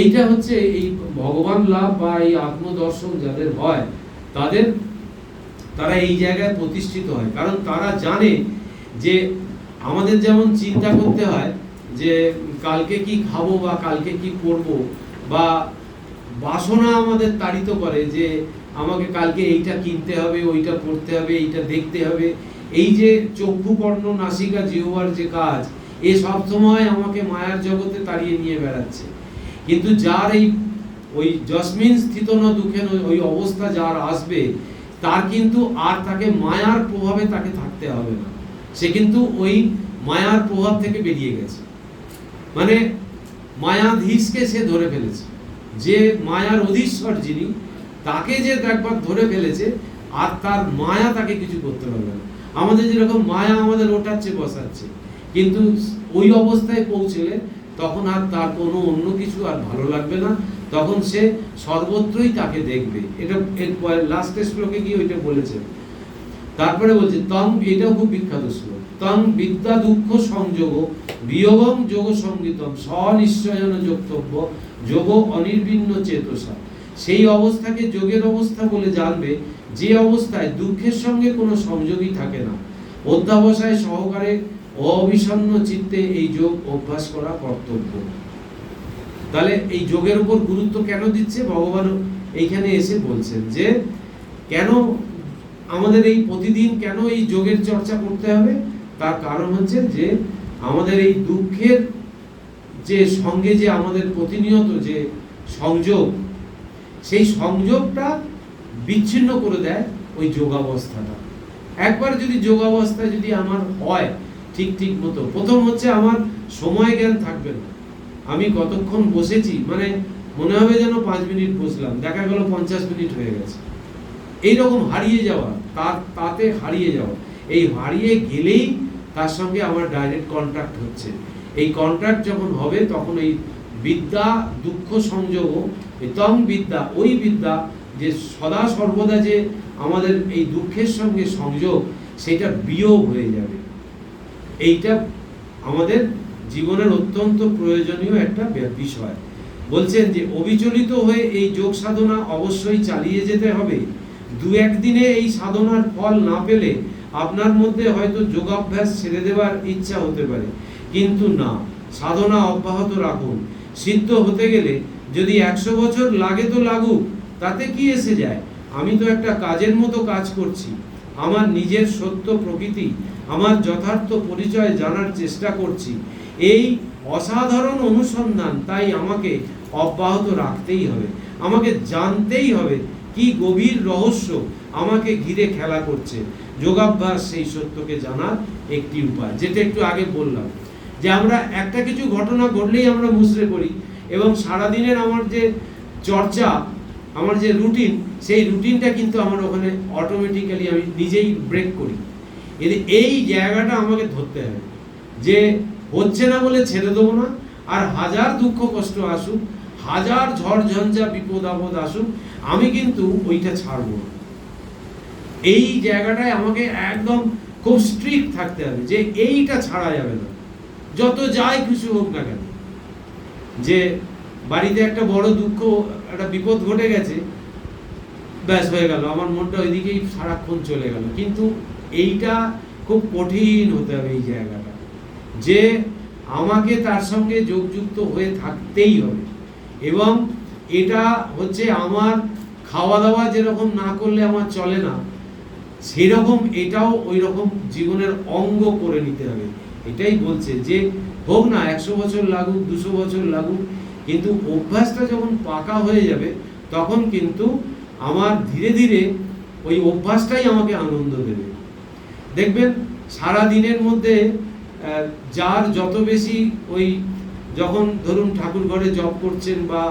এইটা হচ্ছে এই ভগবান লাভ বা এই আত্মদর্শন যাদের হয়, তারা এই জায়গায় প্রতিষ্ঠিত হয়। কারণ তারা জানে যে আমাদের যেমন চিন্তা করতে হয় যে কালকে কি খাবো বা কালকে কি করব, বা বাসনা আমাদের তাড়িত করে যে আমাকে কালকে এইটা কিনতে হবে, ওইটা পড়তে হবে, এইটা দেখতে হবে। এই যে চক্ষু কর্ণ নাসিকা জিহ্বার যে কাজ, এ সব সময় আমাকে মায়ার জগতে তাড়িয়ে নিয়ে বেড়াচ্ছে। কিন্তু যার ওই জসমিন স্থিত ন দুঃখে ওই অবস্থা যার আসবে, তার কিন্তু আর তাকে মায়ার প্রভাবে তাকে থাকতে হবে না। সে কিন্তু ওই মায়ার প্রভাব থেকে বেরিয়ে গেছে, মানে মায়াধীশকে সে ধরে ফেলেছে। যে মায়ার অধীশ্বর যিনি, তাকে যে একবার ধরে ফেলেছে, আর তার মায়া তাকে কিছু করতে পারবে না। আমাদের যেরকম মায়া আমাদের ওঠাচ্ছে বসাচ্ছে, কিন্তু ওই অবস্থায় পৌঁছলে তখন আর তার কোনো অন্য কিছু আর ভালো লাগবে না, তখন সে সর্বত্রই তাকে দেখবে। এটা লাস্টের শ্লোকে গিয়ে ওইটা বলেছে। তারপরে বলছে তং, এটাও খুব বিখ্যাত শ্লোক, তং বিদ্যা দুঃখ সংযোগ বিয়োগং যোগ সঙ্গীতম স্বনিশ্চয়ন যোক্তব্য যোগ অনির্বিন্ন চেতসা। সেই অবস্থাকে যোগের অবস্থা বলে জানবে, যে অবস্থায় দুঃখের সঙ্গে কোনো সংযোগই থাকে না। অধ্যাবসায় সহকারে অবিষণ্ণ চিত্তে এই যোগ অভ্যাস করা কর্তব্য। তাহলে এই যোগের উপর গুরুত্ব কেন দিচ্ছে ভগবান এইখানে এসে বলছেন, যে কেন আমাদের এই প্রতিদিন কেন এই যোগের চর্চা করতে হবে। তার কারণ হচ্ছে যে আমাদের এই দুঃখের যে সঙ্গে যে আমাদের প্রতিনিয়ত যে সংযোগ, সেই সংযোগটা বিচ্ছিন্ন করে দেয় ওই যোগাবস্থাটা। একবার যদি যোগাবস্থা যদি আমার হয় ঠিক মতো, প্রথম হচ্ছে আমার সময় জ্ঞান থাকবে না। আমি কতক্ষণ বসেছি, মানে মনে হবে যেন 5 মিনিট বসলাম, দেখা গেল 50 মিনিট হয়ে গেছে। এইরকম হারিয়ে যাওয়া, তাতে হারিয়ে যাওয়া, এই হারিয়ে গেলেই তার সঙ্গে আমার ডাইরেক্ট কন্ট্যাক্ট হচ্ছে। এই কন্ট্যাক্ট যখন হবে তখন এই বিদ্যা দুঃখ সংযোগ এতং বিদ্যা, ওই বিদ্যা যে সদা সর্বদা যে আমাদের এই দুঃখের সঙ্গে সংযোগ, সেটা বিয়োগ হয়ে যাবে। এইটা আমাদের জীবনের অত্যন্ত প্রয়োজনীয় একটা বিষয়। বলছেন যে অবিচলিত হয়ে এই যোগ সাধনা অবশ্যই চালিয়ে যেতে হবে। 2-1 দিনে এই সাধনার ফল না পেলে আপনার মধ্যে হয়তো যোগাভ্যাস ছেড়ে দেওয়ার ইচ্ছা হতে পারে, কিন্তু না, সাধনা অব্যাহত রাখুন। সিদ্ধ হতে গেলে যদি 100 বছর লাগে তো লাগুক, তাতে কি এসে যায়? আমি তো একটা কাজের মতো কাজ করছি। আমার নিজের সত্য প্রকৃতি, আমার যথার্থ পরিচয় জানার চেষ্টা করছি। এই অসাধারণ অনুসন্ধান তাই আমাকে অব্যাহত রাখতেই হবে। আমাকে জানতেই হবে কি গভীর রহস্য আমাকে ঘিরে খেলা করছে। যোগাভ্যাস সেই সত্যকে জানার একটি উপায়, যেটা একটু আগে বললাম, যে আমরা একটা কিছু ঘটনা ঘটলেই আমরা মুচড়ে পড়ি, এবং সারাদিনের আমার যে চর্চা, আমার যে রুটিন, সেই রুটিনটা কিন্তু আমার ওখানে অটোমেটিক্যালি আমি নিজেই ব্রেক করি। এই জায়গাটা আমাকে ধরতে হবে যে হচ্ছে না বলে ছেড়ে দেবো না। আর হাজার দুঃখ কষ্ট আসুক, হাজার ঝড় ঝঞ্ঝা বিপদ আপদ আসুক, আমি কিন্তু ওইটা ছাড়বো না। এই জায়গাটায় আমাকে একদম খুব স্ট্রিক্ট থাকতে হবে যে এইটা ছাড়া যাবে না, যত যাই কিছু হোক না কেন। যে বাড়িতে একটা বড় দুঃখ, একটা বিপদ ঘটে গেছে, ব্যাস হয়ে গেল, আমার মনটা ওইদিকেই সারাক্ষণ চলে গেল। কিন্তু এইটা খুব কঠিন হতে হবে, এই জায়গাটা যে আমাকে তার সঙ্গে যোগযুক্ত হয়ে থাকতেই হবে। এবং এটা হচ্ছে আমার খাওয়া দাওয়া যেরকম না করলে আমার চলে না, সেরকম এটাও ওই রকম জীবনের অঙ্গ করে নিতে হবে। এটাই বলছে যে হোক না 100 বছর লাগুক, 200 বছর লাগুক, কিন্তু অভ্যাসটা যখন পাকা হয়ে যাবে তখন কিন্তু আমার ধীরে ধীরে ওই অভ্যাসটাই আমাকে আনন্দ দেবে। দেখবেন সারা দিনের মধ্যে যার যত বেশি ওই, যখন ধরুন ঠাকুর ঘরে জপ করছেন বা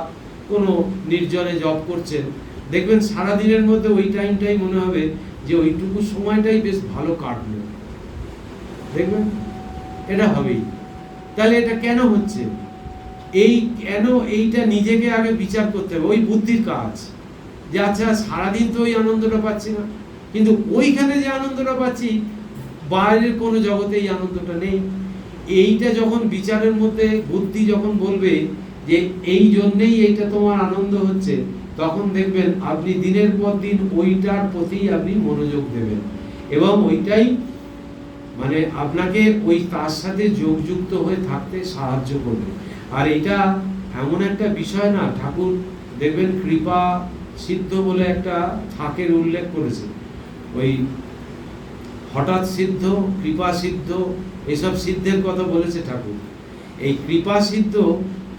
কোনো নির্জনে জপ করছেন, দেখবেন সারা দিনের মধ্যে ওই টাইমটাই মনে হবে যে ওইটুকু সময়টাই বেশ ভালো কাটলো। দেখবেন এটা হবেই। তাহলে এটা কেন হচ্ছে? এইটা নিজেকে আগে বিচার করতে হবে। ওই বুদ্ধির কাজ যে আচ্ছা সারাদিন তো ওই আনন্দটা পাচ্ছি না, কিন্তু ওইখানে যে আনন্দটা পাচ্ছি বাইরের কোনো জগতে এই আনন্দটা নেই। এইটা যখন বিচারের মধ্যে বুদ্ধি যখন বলবে যে এই জন্যেই এইটা তোমার আনন্দ হচ্ছে, তখন দেখবেন আপনি দিনের পর দিন ওইটার প্রতি আপনি মনোযোগ দেবেন, এবং ওইটাই মানে আপনাকে ওই তার সাথে যোগযুক্ত হয়ে থাকতে সাহায্য করবে। আর এটা এমন একটা বিষয় না, ঠাকুর দেখবেন কৃপা সিদ্ধ বলে একটা থাকের উল্লেখ করেছে। ওই হঠাৎ সিদ্ধ, কৃপা সিদ্ধ, এসব সিদ্ধের কথা বলেছে ঠাকুর। এই কৃপা সিদ্ধ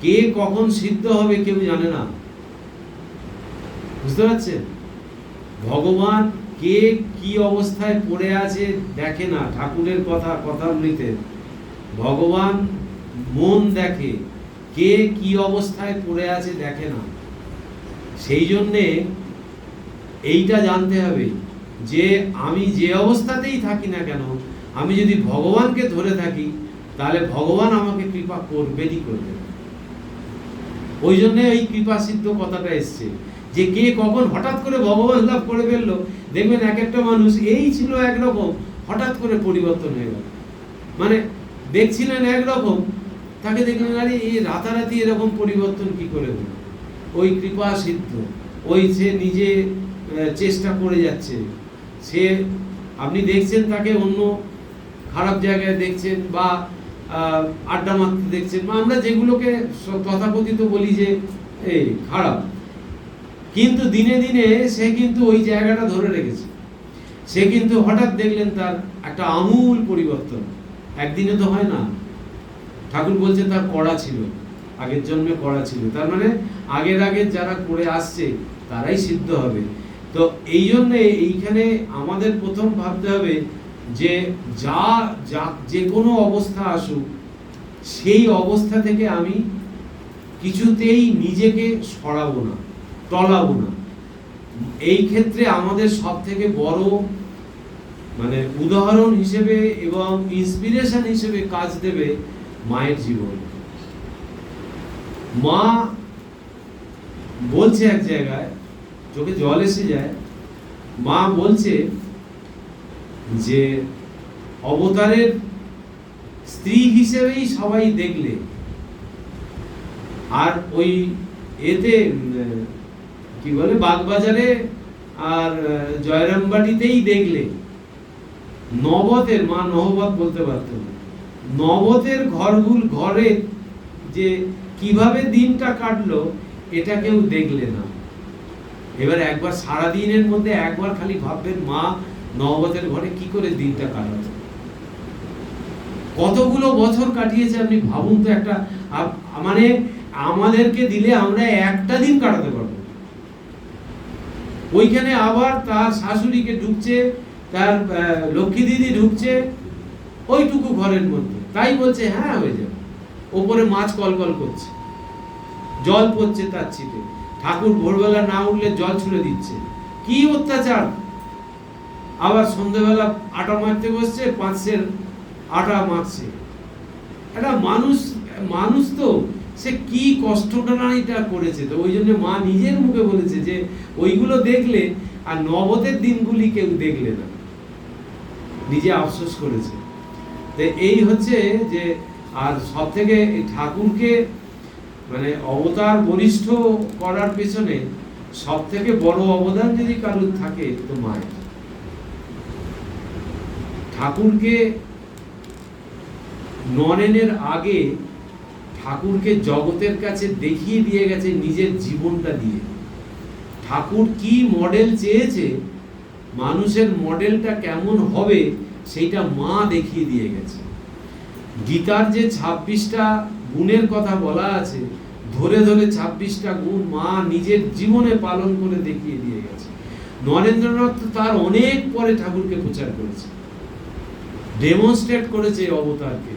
কে কখন সিদ্ধ হবে কেউ জানে না, বুঝতে পারছেন? ভগবান কে কি অবস্থায় পড়ে আছে দেখে না। ঠাকুরের কথামৃতে ভগবান মন দেখে, কে কি অবস্থায় পড়ে আছে দেখে না। সেই জন্যে এইটা জানতে হবে যে আমি যে অবস্থাতেই থাকি না কেন, আমি যদি ভগবানকে ধরে থাকি তাহলে ভগবান আমাকে কৃপা করবেনই করবে। ওই জন্য এই কৃপা সিদ্ধ কথাটা এসছে, যে কে কখন হঠাৎ করে ভগবান লাভ করে ফেললো। দেখবেন এক একটা মানুষ এই ছিল একরকম, হঠাৎ করে পরিবর্তন হয়ে গেল। মানে দেখছিলেন একরকম, তাকে দেখলেন আরে এই রাতারাতি এরকম পরিবর্তন কি করে হলো? ওই কৃপা সিদ্ধ, ওই সে নিজে চেষ্টা করে যাচ্ছে। সে আপনি দেখছেন তাকে অন্য খারাপ জায়গায় দেখছেন, বা আড্ডা মারতে দেখছেন, বা আমরা যেগুলোকে তথাকথিত বলি যে এই খারাপ, কিন্তু দিনে দিনে সে কিন্তু ওই জায়গাটা ধরে রেখেছে। সে কিন্তু হঠাৎ দেখলেন তার একটা আমূল পরিবর্তন, একদিনে তো হয় না। ঠাকুর বলছে তার কড়া ছিল, আগের জন্মে কড়া ছিল, তার মানে আগের যারা করে আসছে তারাই সিদ্ধ হবে। তো এই জন্যে এইখানে আমাদের প্রথম ভাবতে হবে যে যে কোনো অবস্থা আসুক, সেই অবস্থা থেকে আমি কিছুতেই নিজেকে সরাবো না, টলাবো না। এই ক্ষেত্রে আমাদের সব থেকে বড় মানে উদাহরণ হিসেবে এবং ইন্সপিরেশন হিসেবে কাজ দেবে মায়ের জীবন। মা বলছে এক জায়গায়, চোখে জল এসে যায়, মা বলছে যে অবতারের স্ত্রী হিসেবেই সবাই দেখলে, আর ওই এতে কি বলে বাগবাজারে আর জয়রামবাটিতেই দেখলে। নবতের, মা নহবত বলতে পারতেন, নবতের ঘরে যে কিভাবে দিনটা কাটলো এটা কেউ দেখলে না। এবার একবার সারাদিনের মধ্যে একবার খালি ভাববেন মা নহবতের ঘরে কি করে দিনটা কাটাতো, কতগুলো বছর কাটিয়েছে আপনি ভাবুন তো। একটা মানে আমাদেরকে দিলে আমরা একটা দিন কাটাতে পারবো। ওইখানে আবার তার শাশুড়িকে ঢুকছে, তার লক্ষ্মী দিদি ঢুকছে ওইটুকু ঘরের মধ্যে, তাই বলছে হ্যাঁ হয়ে যাবে। ওপরে মাছ কলকল করছে, জল পড়ছে তার ছিটে, ঠাকুর ভোরবেলা না উঠলে জল ছুড়ে দিচ্ছে, কি অত্যাচার। আবার সন্ধ্যেবেলা আটা মারতে বসছে, পাঁচশের আটা মারছে। একটা মানুষ তো সে কি কষ্টটা না এটা করেছে। তো ওই জন্য মা নিজের মুখে বলেছে যে ওইগুলো দেখলে আর নবতের দিনগুলি কেউ দেখলে না, নিজে আফসোস করেছে। তো এই হচ্ছে যে, আর সব থেকে ঠাকুরকে মানে অবতার বলিষ্ঠ করার পেছনে সব থেকে বড় অবদান যদি কারোর থাকে তো মায়ের। ঠাকুরকে নরেনের আগে ঠাকুরকে জগতের কাছে দেখিয়ে দিয়ে গেছে নিজের জীবনটা দিয়ে। ঠাকুর কি মডেল চেয়েছে, মানুষের মডেলটা কেমন হবে সেইটা মা দেখিয়ে দিয়ে গেছে। গীতার যে 26টা গুণের কথা বলা আছে, ধরে ধরে 26টা গুণ মা নিজের জীবনে পালন করে দেখিয়ে দিয়ে গেছে। নরেন্দ্রনাথ তার অনেক পরে ঠাকুরকে প্রচার করেছে, ডেমনস্ট্রেট করেছে অবতারকে।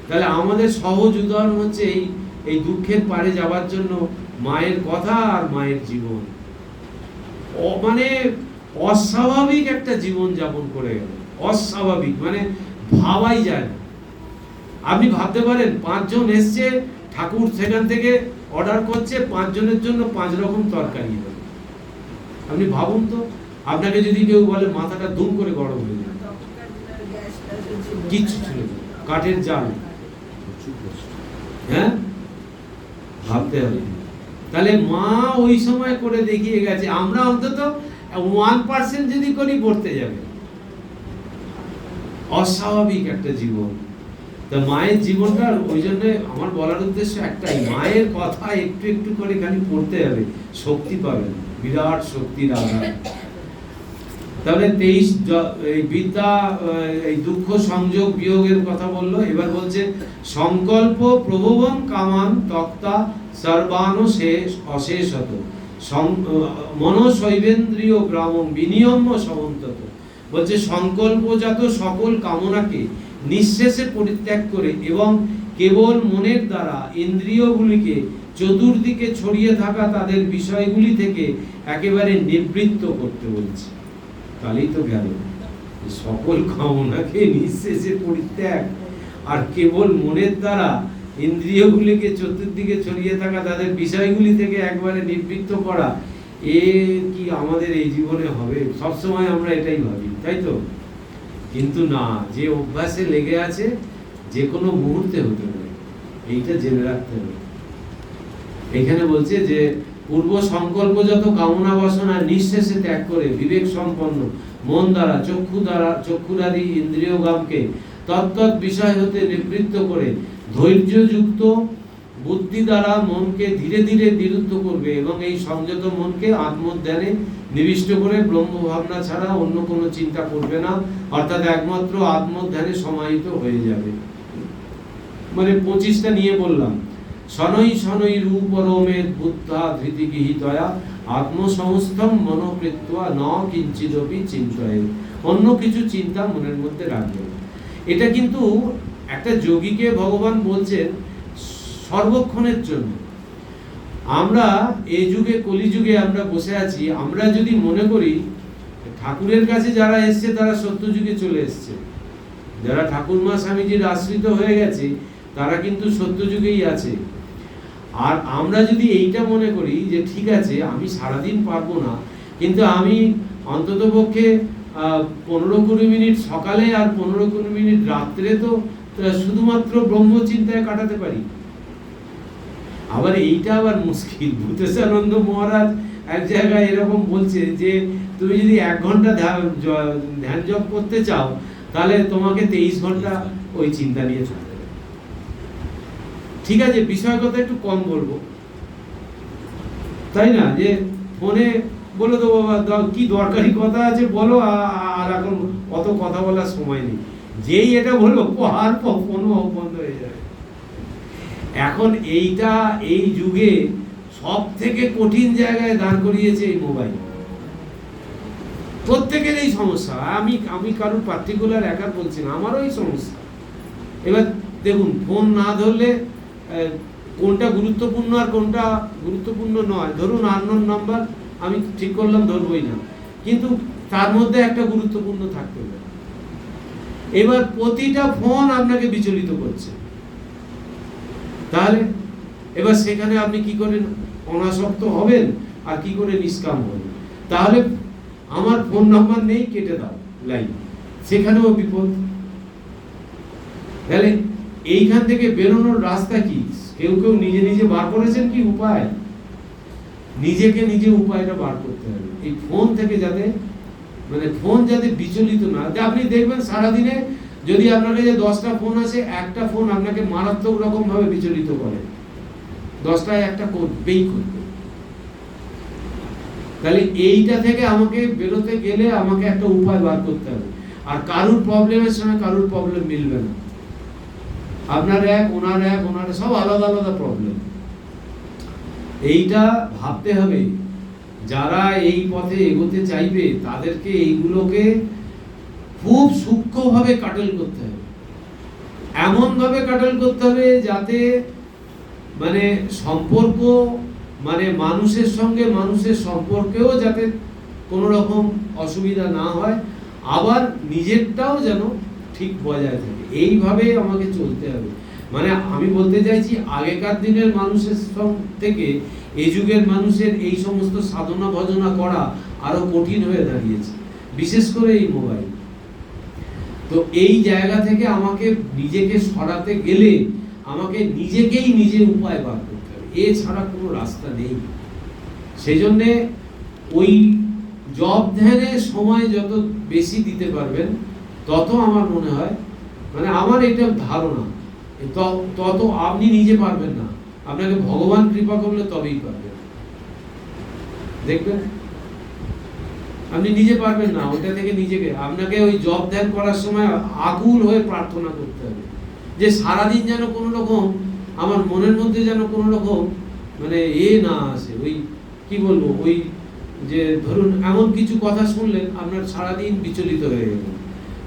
তাহলে আমাদের সহজ উদাহরণ হচ্ছে এই দুঃখের পারে যাওয়ার জন্য মায়ের কথা আর মায়ের জীবন। মানে অস্বাভাবিক একটা জীবন যাপন করে গেল, অস্বাভাবিক মানে ভাবাই যায় না। আপনি ভাবতে পারেন 5 জন এসছে, ঠাকুর সেখান থেকে অর্ডার করছে 5 জনের জন্য 5 রকম তরকারি হবে। আপনি ভাবুন তো, আপনাকে যদি কেউ বলে মাথাটা দুম করে গরম হয়ে যায়, কিচ্ছু ছিল না, কাঠের জাল, হ্যাঁ ভাবতে হবে। তাহলে মা ওই সময় করে দেখিয়ে গেছে, আমরা অন্তত 1% যদি করি পড়তে যাবে। অস্বাভাবিক একটা জীবন। তা মায়ের জীবনটা, ওই জন্য আমার বলার উদ্দেশ্য একটাই, মায়ের কথা একটু একটু করে খালি পড়তে হবে, শক্তি পাবেন, বিরাট শক্তির আধার। তাহলে 23 এই বিদ্যা, এই দুঃখ সংযোগ বিয়োগের কথা বললো। এবার বলছে সংকল্প প্রভবং কামান তক্তা সর্বান শেষ অশেষত মনশৈবেন্দ্রিয় গ্রামং বিনিয়ম্য সমন্তত। বলছে সংকল্পজাত সকল কামনাকে নিঃশেষে পরিত্যাগ করে এবং কেবল মনের দ্বারা ইন্দ্রিয়গুলিকে চতুর্দিকে ছড়িয়ে থাকা তাদের বিষয়গুলি থেকে একেবারে নিবৃত্ত করতে বলছে। তাহলেই তো গেল, সকল কামনাকে নিঃশেষে পরিত্যাগ আর কেবল মনের দ্বারা ইন্দ্রিয়গুলিকে চতুর্দিকে ছড়িয়ে থাকা তাদের বিষয়গুলি থেকে একবারে নিবৃত্ত করা। এ কি আমাদের এই জীবনে হবে? সবসময় আমরা এটাই ভাবি, তাই তো? কিন্তু না, যে অভ্যাসে লেগে আছে যে কোনো মুহূর্তে হতে পারে, এইটা জেনে রাখতে হবে। এখানে বলছে যে পূর্ব সংকল্পজাত কামনা বাসনা নিঃশেষে ত্যাগ করে বিবেক সম্পন্ন মন দ্বারা চক্ষুরাদি ইন্দ্রিয়গামকে তত্ত্বৎ বিষয় হতে নিবৃত্ত করে ধৈর্যযুক্ত বুদ্ধি দ্বারা মনকে ধীরে ধীরে নিরুদ্ধ করবে এবং এই সংযত মনকে আত্মধ্যানে নিবিষ্ট করে ব্রহ্ম ভাবনা ছাড়া অন্য কোনো চিন্তা করবে না, অর্থাৎ একমাত্র আত্মধ্যানে সমাহিত হয়ে যাবে। মানে 25টা নিয়ে বললাম, শনৈ শনৈ রূপরমেদ বুদ্ধা ধৃতি গৃহীতয়া আত্মসমস্তম মনোকৃত্বা ন কিঞ্চিদপি চিন্তয়ে। অন্য কিছু চিন্তা মনের মধ্যে রাখবে। এটা কিন্তু একটা যোগীকে ভগবান বলছেন সর্বক্ষণের জন্য। আমরা এই যুগে, কলিযুগে আমরা বসে আছি, আমরা যদি মনে করি ঠাকুরের কাছে যারা এসছে তারা সত্যযুগে চলে এসছে, যারা ঠাকুরমা স্বামীজির আশ্রিত হয়ে গেছে তারা কিন্তু সত্যযুগেই আছে। আর আমরা যদি এইটা মনে করি যে ঠিক আছে আমি সারাদিন পারবো না, কিন্তু আমি অন্ততপক্ষে 15-20 মিনিট সকালে আর 15-20 মিনিট রাত্রে তো শুধুমাত্র ব্রহ্মচিন্তায় কাটাতে পারি। আবার এইটা আবার মুশকিল। ভূতেশানন্দ মহারাজ এক জায়গায় এরকম বলছে যে তুমি যদি 1 ঘন্টা ধ্যান জপ করতে চাও তাহলে তোমাকে 23 ঘন্টা ওই চিন্তা নিয়ে চলতে হবে। ঠিক আছে, বিষয় কথা একটু কম বলবো, তাই না? যে ফোনে বলে তো বাবা কি দরকারি কথা আছে বলো, আর এখন অত কথা বলার সময় নেই। যেই এটা বলবো আর ফোন বন্ধ হয়ে যাবে। এখন এইটা এই যুগে সব থেকে কঠিন জায়গায় দাঁড় করিয়েছে এই মোবাইল। প্রত্যেকের এই সমস্যা, আমি কারোর পার্টিকুলার একার বলছি না, আমারও এই সমস্যা। এবার দেখুন, ফোন না ধরলে কোনটা গুরুত্বপূর্ণ আর কোনটা গুরুত্বপূর্ণ নয়। ধরুন আননোন নাম্বার, আমি ঠিক করলাম ধরবই না, কিন্তু তার মধ্যে একটা গুরুত্বপূর্ণ থাকতে হবে। এবার প্রতিটা ফোন আপনাকে বিচলিত করছে, তাহলে এবার সেখানে আপনি কি করে অনাসক্ত হবেন আর কি করে নিষ্কাম হবেন? তাহলে আমার ফোন নাম্বার নেই, কেটে দাও লাইন, সেখানেও বিপদ। তাহলে এইখান থেকে বেরোনোর রাস্তা কি? কেউ কেউ নিজে নিজে বার করেছেন কি উপায়? নিজেকে নিজে উপায়টা বার করতে হবে এই ফোন থেকে, যাতে ফোন যাতে বিচলিত না। আপনি দেখবেন সারাদিনে যদি আপনার কাছে 10টা ফোন আছে, একটা ফোন আপনাকে মারাত্মক রকম ভাবে বিচলিত করে, 10টায় একটা করবেই করবে। তাহলে এইটা থেকে আমাকে বেরোতে গেলে আমাকে একটা উপায় বার করতে হবে। আর কারুর প্রবলেমের সঙ্গে কারুর প্রবলেম মিলবে না। আপনার এক, ওনার এক, ওনার সব আলাদা আলাদা প্রবলেম। এইটা ভাবতে হবে। যারা এই পথে এগোতে চাইবে তাদেরকে এইগুলোকে খুব সূক্ষ্মভাবে কাটল করতে হবে, এমন ভাবে কাটল করতে হবে যাতে সম্পর্ক, মানুষের সঙ্গে মানুষের সম্পর্কেও যাতে কোনো রকম অসুবিধা না হয়, আবার নিজেরটাও যেন ঠিক বজায় থাকে। এইভাবে আমাকে চলতে হবে। আমি বলতে চাইছি, আগেকার দিনের মানুষের থেকে এই যুগের মানুষের এই সমস্ত সাধনা ভজনা করা আরো কঠিন হয়ে দাঁড়িয়েছে, বিশেষ করে এই মোবাইল। তো এই জায়গা থেকে আমাকে নিজেকে সরাতে গেলে আমাকে নিজেকেই নিজে উপায় বার করতে হবে, এছাড়া কোনো রাস্তা নেই। সেই জন্যে ওই জপ ধ্যানে সময় যত বেশি দিতে পারবেন তত আমার মনে হয়, আমার এটা ধারণা, তত আপনি নিজে পারবেন না, আপনাকে ভগবান কৃপা করলে তবেই পারবেন। দেখবেন আপনি নিজে পারবেন না, ওটা থেকে নিজেকে, আপনাকে ওই জপ ধ্যান করার সময় আকুল হয়ে প্রার্থনা করতে হবে যে সারাদিন যেন কোনো রকম আমার মনের মধ্যে যেন কোনো রকম না আসে, ওই কি বলবো, ওই যে ধরুন এমন কিছু কথা শুনলেন আপনার সারাদিন বিচলিত হয়ে গেল,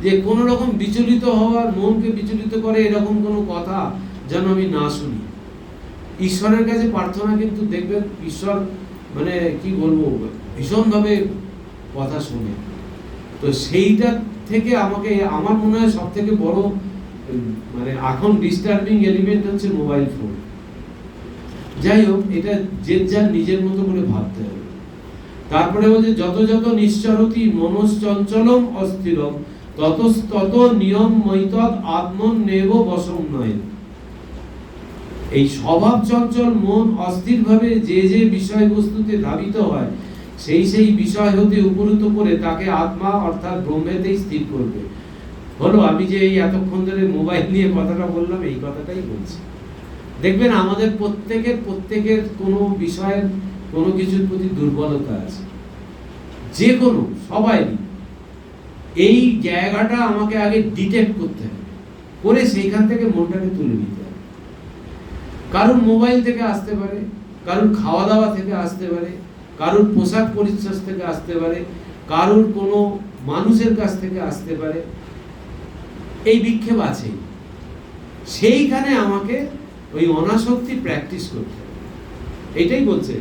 যে কোনো রকম বিচলিত হওয়ার, মনকে বিচলিত করে এরকম কোনো কথা যেন আমি না শুনি। ঈশ্বরের কাছে প্রার্থনা কিন্তু দেখবেন ঈশ্বর কি বলবো ভীষণভাবে কথা শুনে। তো সেইটা থেকে আমাকে, আমার মনে হয় সব থেকে বড় এখন ডিস্টার্বিং এলিমেন্ট হচ্ছে মোবাইল ফোন। যাই হোক, এটা যে যার নিজের মতো করে ভাবতে হবে। তারপরে বলছে যত যত নিশ্চরতি মনশ্চঞ্চলম অস্থিরম তত নিয়ম মৈতদ আত্মনেব বশম নয়। এই স্বভাব চঞ্চল মন অস্থির ভাবে যে যে বিষয়বস্তুতে ধাবিত হয় সেই বিষয় হতে উপনীত করে তাকে আত্মা অর্থাৎ ব্রহ্মেতেই স্থির করবে। হলো, আমি যে এই এতক্ষণ ধরে মোবাইল নিয়ে কথাটা বললাম, এই কথাটাই বলছি। দেখবেন আমাদের প্রত্যেকের কোনো বিষয়ের কোনো কিছুর প্রতি দুর্বলতা আছে, যে কোনো সবাইরই। এই জায়গাটা আমাকে আগে ডিটেক্ট করতে হবে, করে সেইখান থেকে মনটাকে তুলে নিতে হবে। কারুর মোবাইল থেকে আসতে পারে, কারুর খাওয়া দাওয়া থেকে আসতে পারে, কারুর পোশাক পরিচ্ছদ থেকে আসতে পারে, কারুর কোনো মানুষের কাছ থেকে আসতে পারে। এই বিক্ষেপ আছে, সেইখানে আমাকে ওই অনাসক্তি প্র্যাকটিস করতে হবে। এটাই বলছে,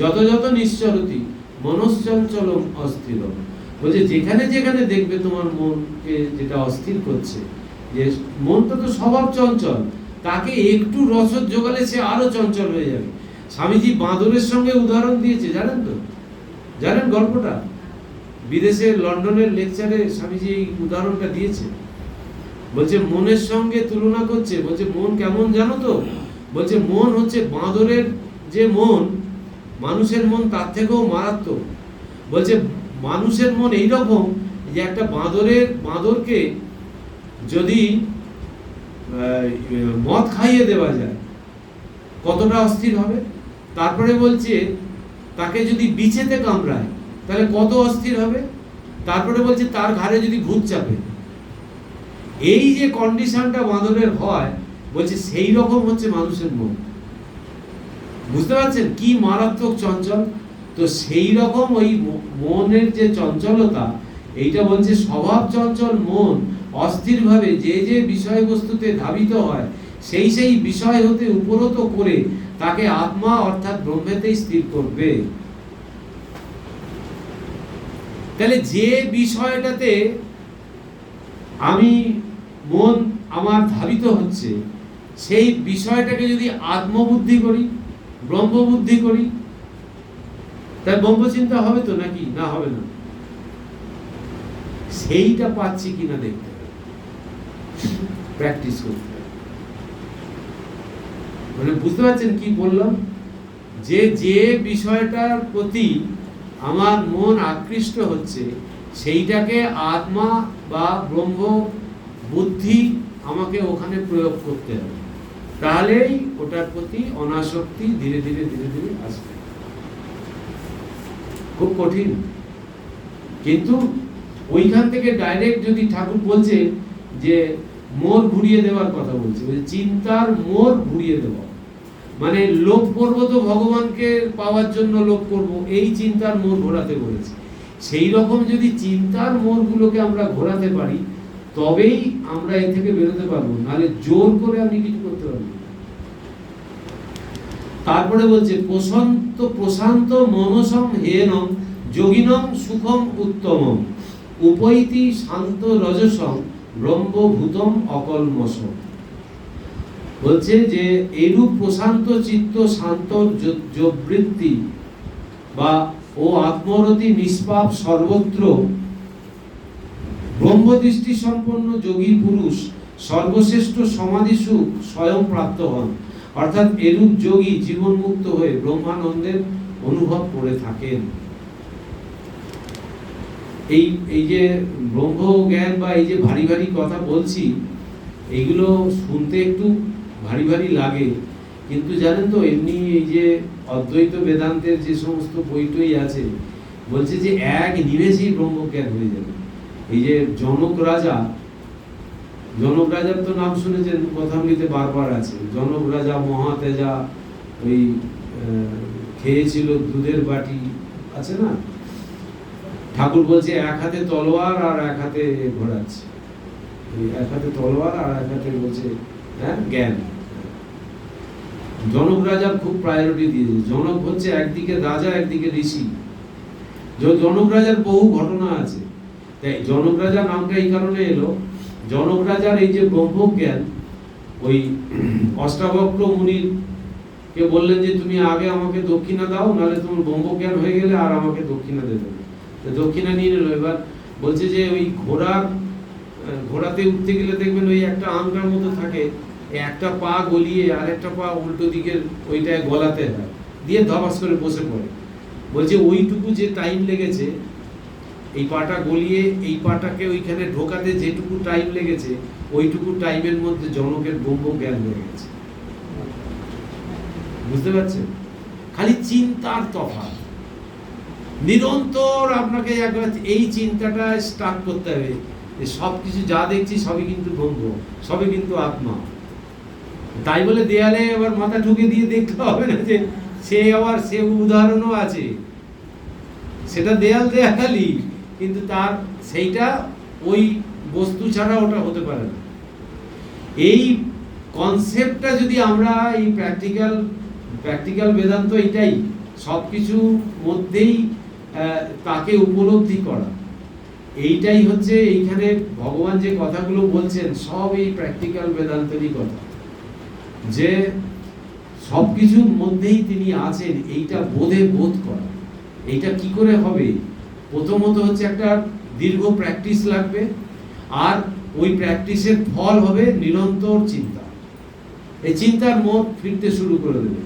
যত যত নিশ্চরতি মনশ্চঞ্চলম অস্থিরম। বলছে যেখানে যেখানে দেখবে তোমার মনকে যেটা অস্থির করছে, যে মনটা তো স্বভাব চঞ্চল, তাকে একটু রসদ জোগালে সে আরো চঞ্চল হয়ে যাবে। স্বামীজি বাঁদরের সঙ্গে উদাহরণ দিয়েছে, জানেন তো? জানেন গল্পটা? বিদেশে লন্ডনের লেকচারে স্বামীজি এই উদাহরণটা দিয়েছে। বলছে মনের সঙ্গে তুলনা করছে, বলছে মন কেমন জানো তো? বলছে মন হচ্ছে বাঁদরের যে মন, মানুষের মন তার থেকেও মারাত্মক। বলছে মানুষের মন এইরকম যে একটা বাঁদরকে যদি মদ খাইয়ে দেওয়া যায় কতটা অস্থির হবে। তারপরে বলছে তাকে যদি বিছেতে কামড়ায় তাহলে কত অস্থির হবে। তারপরে বলছে তার ঘাড়ে যদি ভূত চাপে, এই যে কন্ডিশনটা বাঁদরের হয়, বলছে সেই রকম হচ্ছে মানুষের মন। বুঝতে পারছেন কি মারাত্মক চঞ্চল? তো সেই রকম ওই মনের যে চঞ্চলতা, এইটা বলছে স্বভাব চঞ্চল মন অস্থিরভাবে যে যে বিষয়বস্তুতে ধাবিত হয়, সেই সেই বিষয় হতে উপরত করে তাকে আত্মা অর্থাৎ ব্রহ্মেতেই স্থির করবে। তাহলে যে বিষয়টাতে আমি মন আমার ধাবিত হচ্ছে, সেই বিষয়টাকে যদি আত্মবুদ্ধি করি, ব্রহ্মবুদ্ধি করি, তাই ব্রহ্মচিন্তা হবে তো নাকি? না, হবে না। সেইটা পাচ্ছি কিনা দেখতে হবে, প্র্যাকটিস করতে হবে। মানে বুঝতে পারছেন কি বললাম? যে যে বিষয়টার প্রতি আমার মন আকৃষ্ট হচ্ছে, সেইটাকে আত্মা বা ব্রহ্ম বুদ্ধি আমাকে ওখানে প্রয়োগ করতে হবে, তাহলেই ওটার প্রতি অনাসক্তি ধীরে ধীরে ধীরে ধীরে আসবে। খুব কঠিন, কিন্তু ওইখান থেকে ডাইরেক্ট যদি ঠাকুর বলছে যে মোড় ঘুরিয়ে দেওয়ার কথা বলছে, চিন্তার মোড় ঘুরিয়ে দেওয়া, মানে লোভ করবো তো ভগবানকে পাওয়ার জন্য লোভ করব, এই চিন্তার মোড় ঘোরাতে বলেছে। সেই রকম যদি চিন্তার মোড়গুলোকে আমরা ঘোরাতে পারি, তবেই আমরা এ থেকে বেরোতে পারবো, নাহলে জোর করে আমি কিছু করতে পারবো। তারপরে বলছে প্রশান্ত মনসম হেনম যোগিনম সুখম উত্তমম উপৈতি শান্ত রজসম ব্রহ্মভূতম অকল্মষম। বলছে যে এরূপ প্রশান্ত চিত্ত, শান্ত বৃত্তি বা ও আত্মরতি নিষ্পাপ সর্বত্র ব্রহ্মদৃষ্টি সম্পন্ন যোগী পুরুষ সর্বশ্রেষ্ঠ সমাধি সুখ স্বয়ং প্রাপ্ত হন। অর্থাৎ এরূপ যোগী জীবনমুক্ত হয়ে ব্রহ্মানন্দের অনুভব করে থাকেন। এই যে ব্রহ্ম জ্ঞান বা এই যে ভারী ভারী কথা বলছি, এইগুলো শুনতে একটু ভারী ভারী লাগে, কিন্তু জানেন তো এমনি এই যে অদ্বৈত বেদান্তের যে সমস্ত বইটই আছে, বলছে যে এক নিমেষেই ব্রহ্মজ্ঞান হয়ে যাবে। এই যে জনক রাজার তো নাম শুনেছেন, কথামৃতে বারবার আছে। জনক রাজা মহাতেজা, ওই খেয়েছিল দুধের বাটি, আছে না? ঠাকুর বলছে এক হাতে তলোয়ার আর এক হাতে ঘোরাচ্ছে, এক হাতে তলোয়ার আর এক হাতে বলছে জ্ঞান। জনক রাজার খুব প্রায়োরিটি দিয়েছে। জনক হচ্ছে একদিকে রাজা, একদিকে ঋষি। জনক রাজার বহু ঘটনা আছে, তাই জনক রাজা নামটা এই কারণে এলো, জনক রাজার এই যে ব্রহ্মজ্ঞান, ওই অষ্টাবক্র মুনির কে বললেন যে তুমি আগে আমাকে দক্ষিণা দাও, নাহলে তোমার ব্রহ্মজ্ঞান হয়ে গেলে আর আমাকে দক্ষিণা দেবে। দক্ষিণা নিয়ে নিল। এবার বলছে যে ওই ঘোড়াতে উঠতে গেলে দেখবেন ওই একটা আংটার মতো থাকে, একটা পা গলিয়ে আর একটা পা উল্টো দিকের ওইটায় গলাতে হয়, দিয়ে ধপাস করে বসে পড়ে। বলছে ওইটুকু যে টাইম লেগেছে এই পাটা গলিয়ে এই পাটাকে ওইখানে ঢোকাতে, যেটুকু টাইম লেগেছে ওইটুকু টাইমের মধ্যে জনকের ব্রহ্মজ্ঞান হয়ে গেছে। বুঝতে পারছেন? খালি চিন্তার তফাৎ। নিরন্তর আপনাকে একবার এই চিন্তাটা স্টার্ট করতে হবে যে সবকিছু যা দেখছি সবই কিন্তু ব্রহ্ম, সবই কিন্তু আত্মা। তাই বলে দেয়ালে আবার মাথা ঠুকে দিয়ে দেখতে হবে না যে সে উদাহরণও আছে, সেটা দেয়ালি, কিন্তু তার সেইটা ওই বস্তু ছাড়া ওটা হতে পারে না। এই কনসেপ্টটা যদি আমরা এই প্র্যাকটিক্যাল বেদান্ত এটাই সব কিছুর মধ্যেই তাকে উপলব্ধি করা, এইটাই হচ্ছে এইখানে ভগবান যে কথাগুলো বলছেন সব এই প্র্যাকটিক্যাল বেদান্তেরই কথা, যে সব কিছুর মধ্যেই তিনি আছেন এইটা বোধ করা। এইটা কি করে হবে? প্রথমত হচ্ছে একটা দীর্ঘ প্র্যাকটিস লাগবে, আর ওই প্র্যাকটিসের ফল হবে নিরন্তর চিন্তা। এই চিন্তার মোড় ফিরতে শুরু করে দেবে,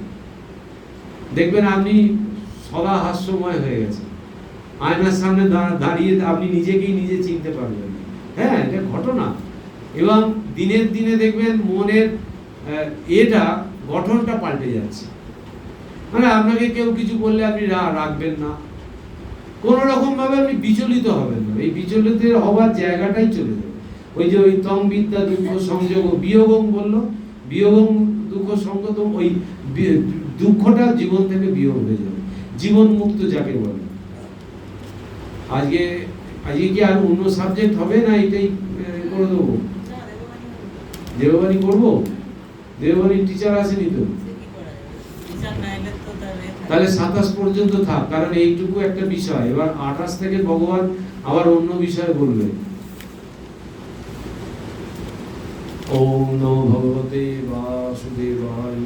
দেখবেন আপনি সদা হাস্যময় হয়ে গেছে। আয়নার সামনে দাঁড়িয়ে আপনি নিজেকেই নিজে চিনতে পারবেন। হ্যাঁ, এটা ঘটনা। এবং দিনের দিনে দেখবেন মনের এটা গঠনটা পাল্টে যাচ্ছে। মানে আপনাকে কেউ কিছু বললে আপনি রাখবেন না, কোন রকম ভাবে আপনি বিচলিত হবেন না। এই বিচলিত হওয়ার জায়গাটাই চলে যাবে। ওই যে ওই তং বিদ্যা দুঃখ সংযোগ বিয়োগং বললো, বিয়োগং দুঃখ সংগতম, ওই দুঃখটা জীবন থেকে বিয়োগ হয়ে যাবে, জীবন মুক্ত যাকে বলে। আজকে কি আর অন্য সাবজেক্ট হবে না? এটাই করে দেবো, দেববাণী করবো। দেববাণীর টিচার আসেনি তো, তাহলে 27 পর্যন্ত থাক, কারণ এইটুকু একটা বিষয়। এবার 28 থেকে ভগবান আবার অন্য বিষয় বলবে। ওম নমো ভগবতে বাসুদেবায়।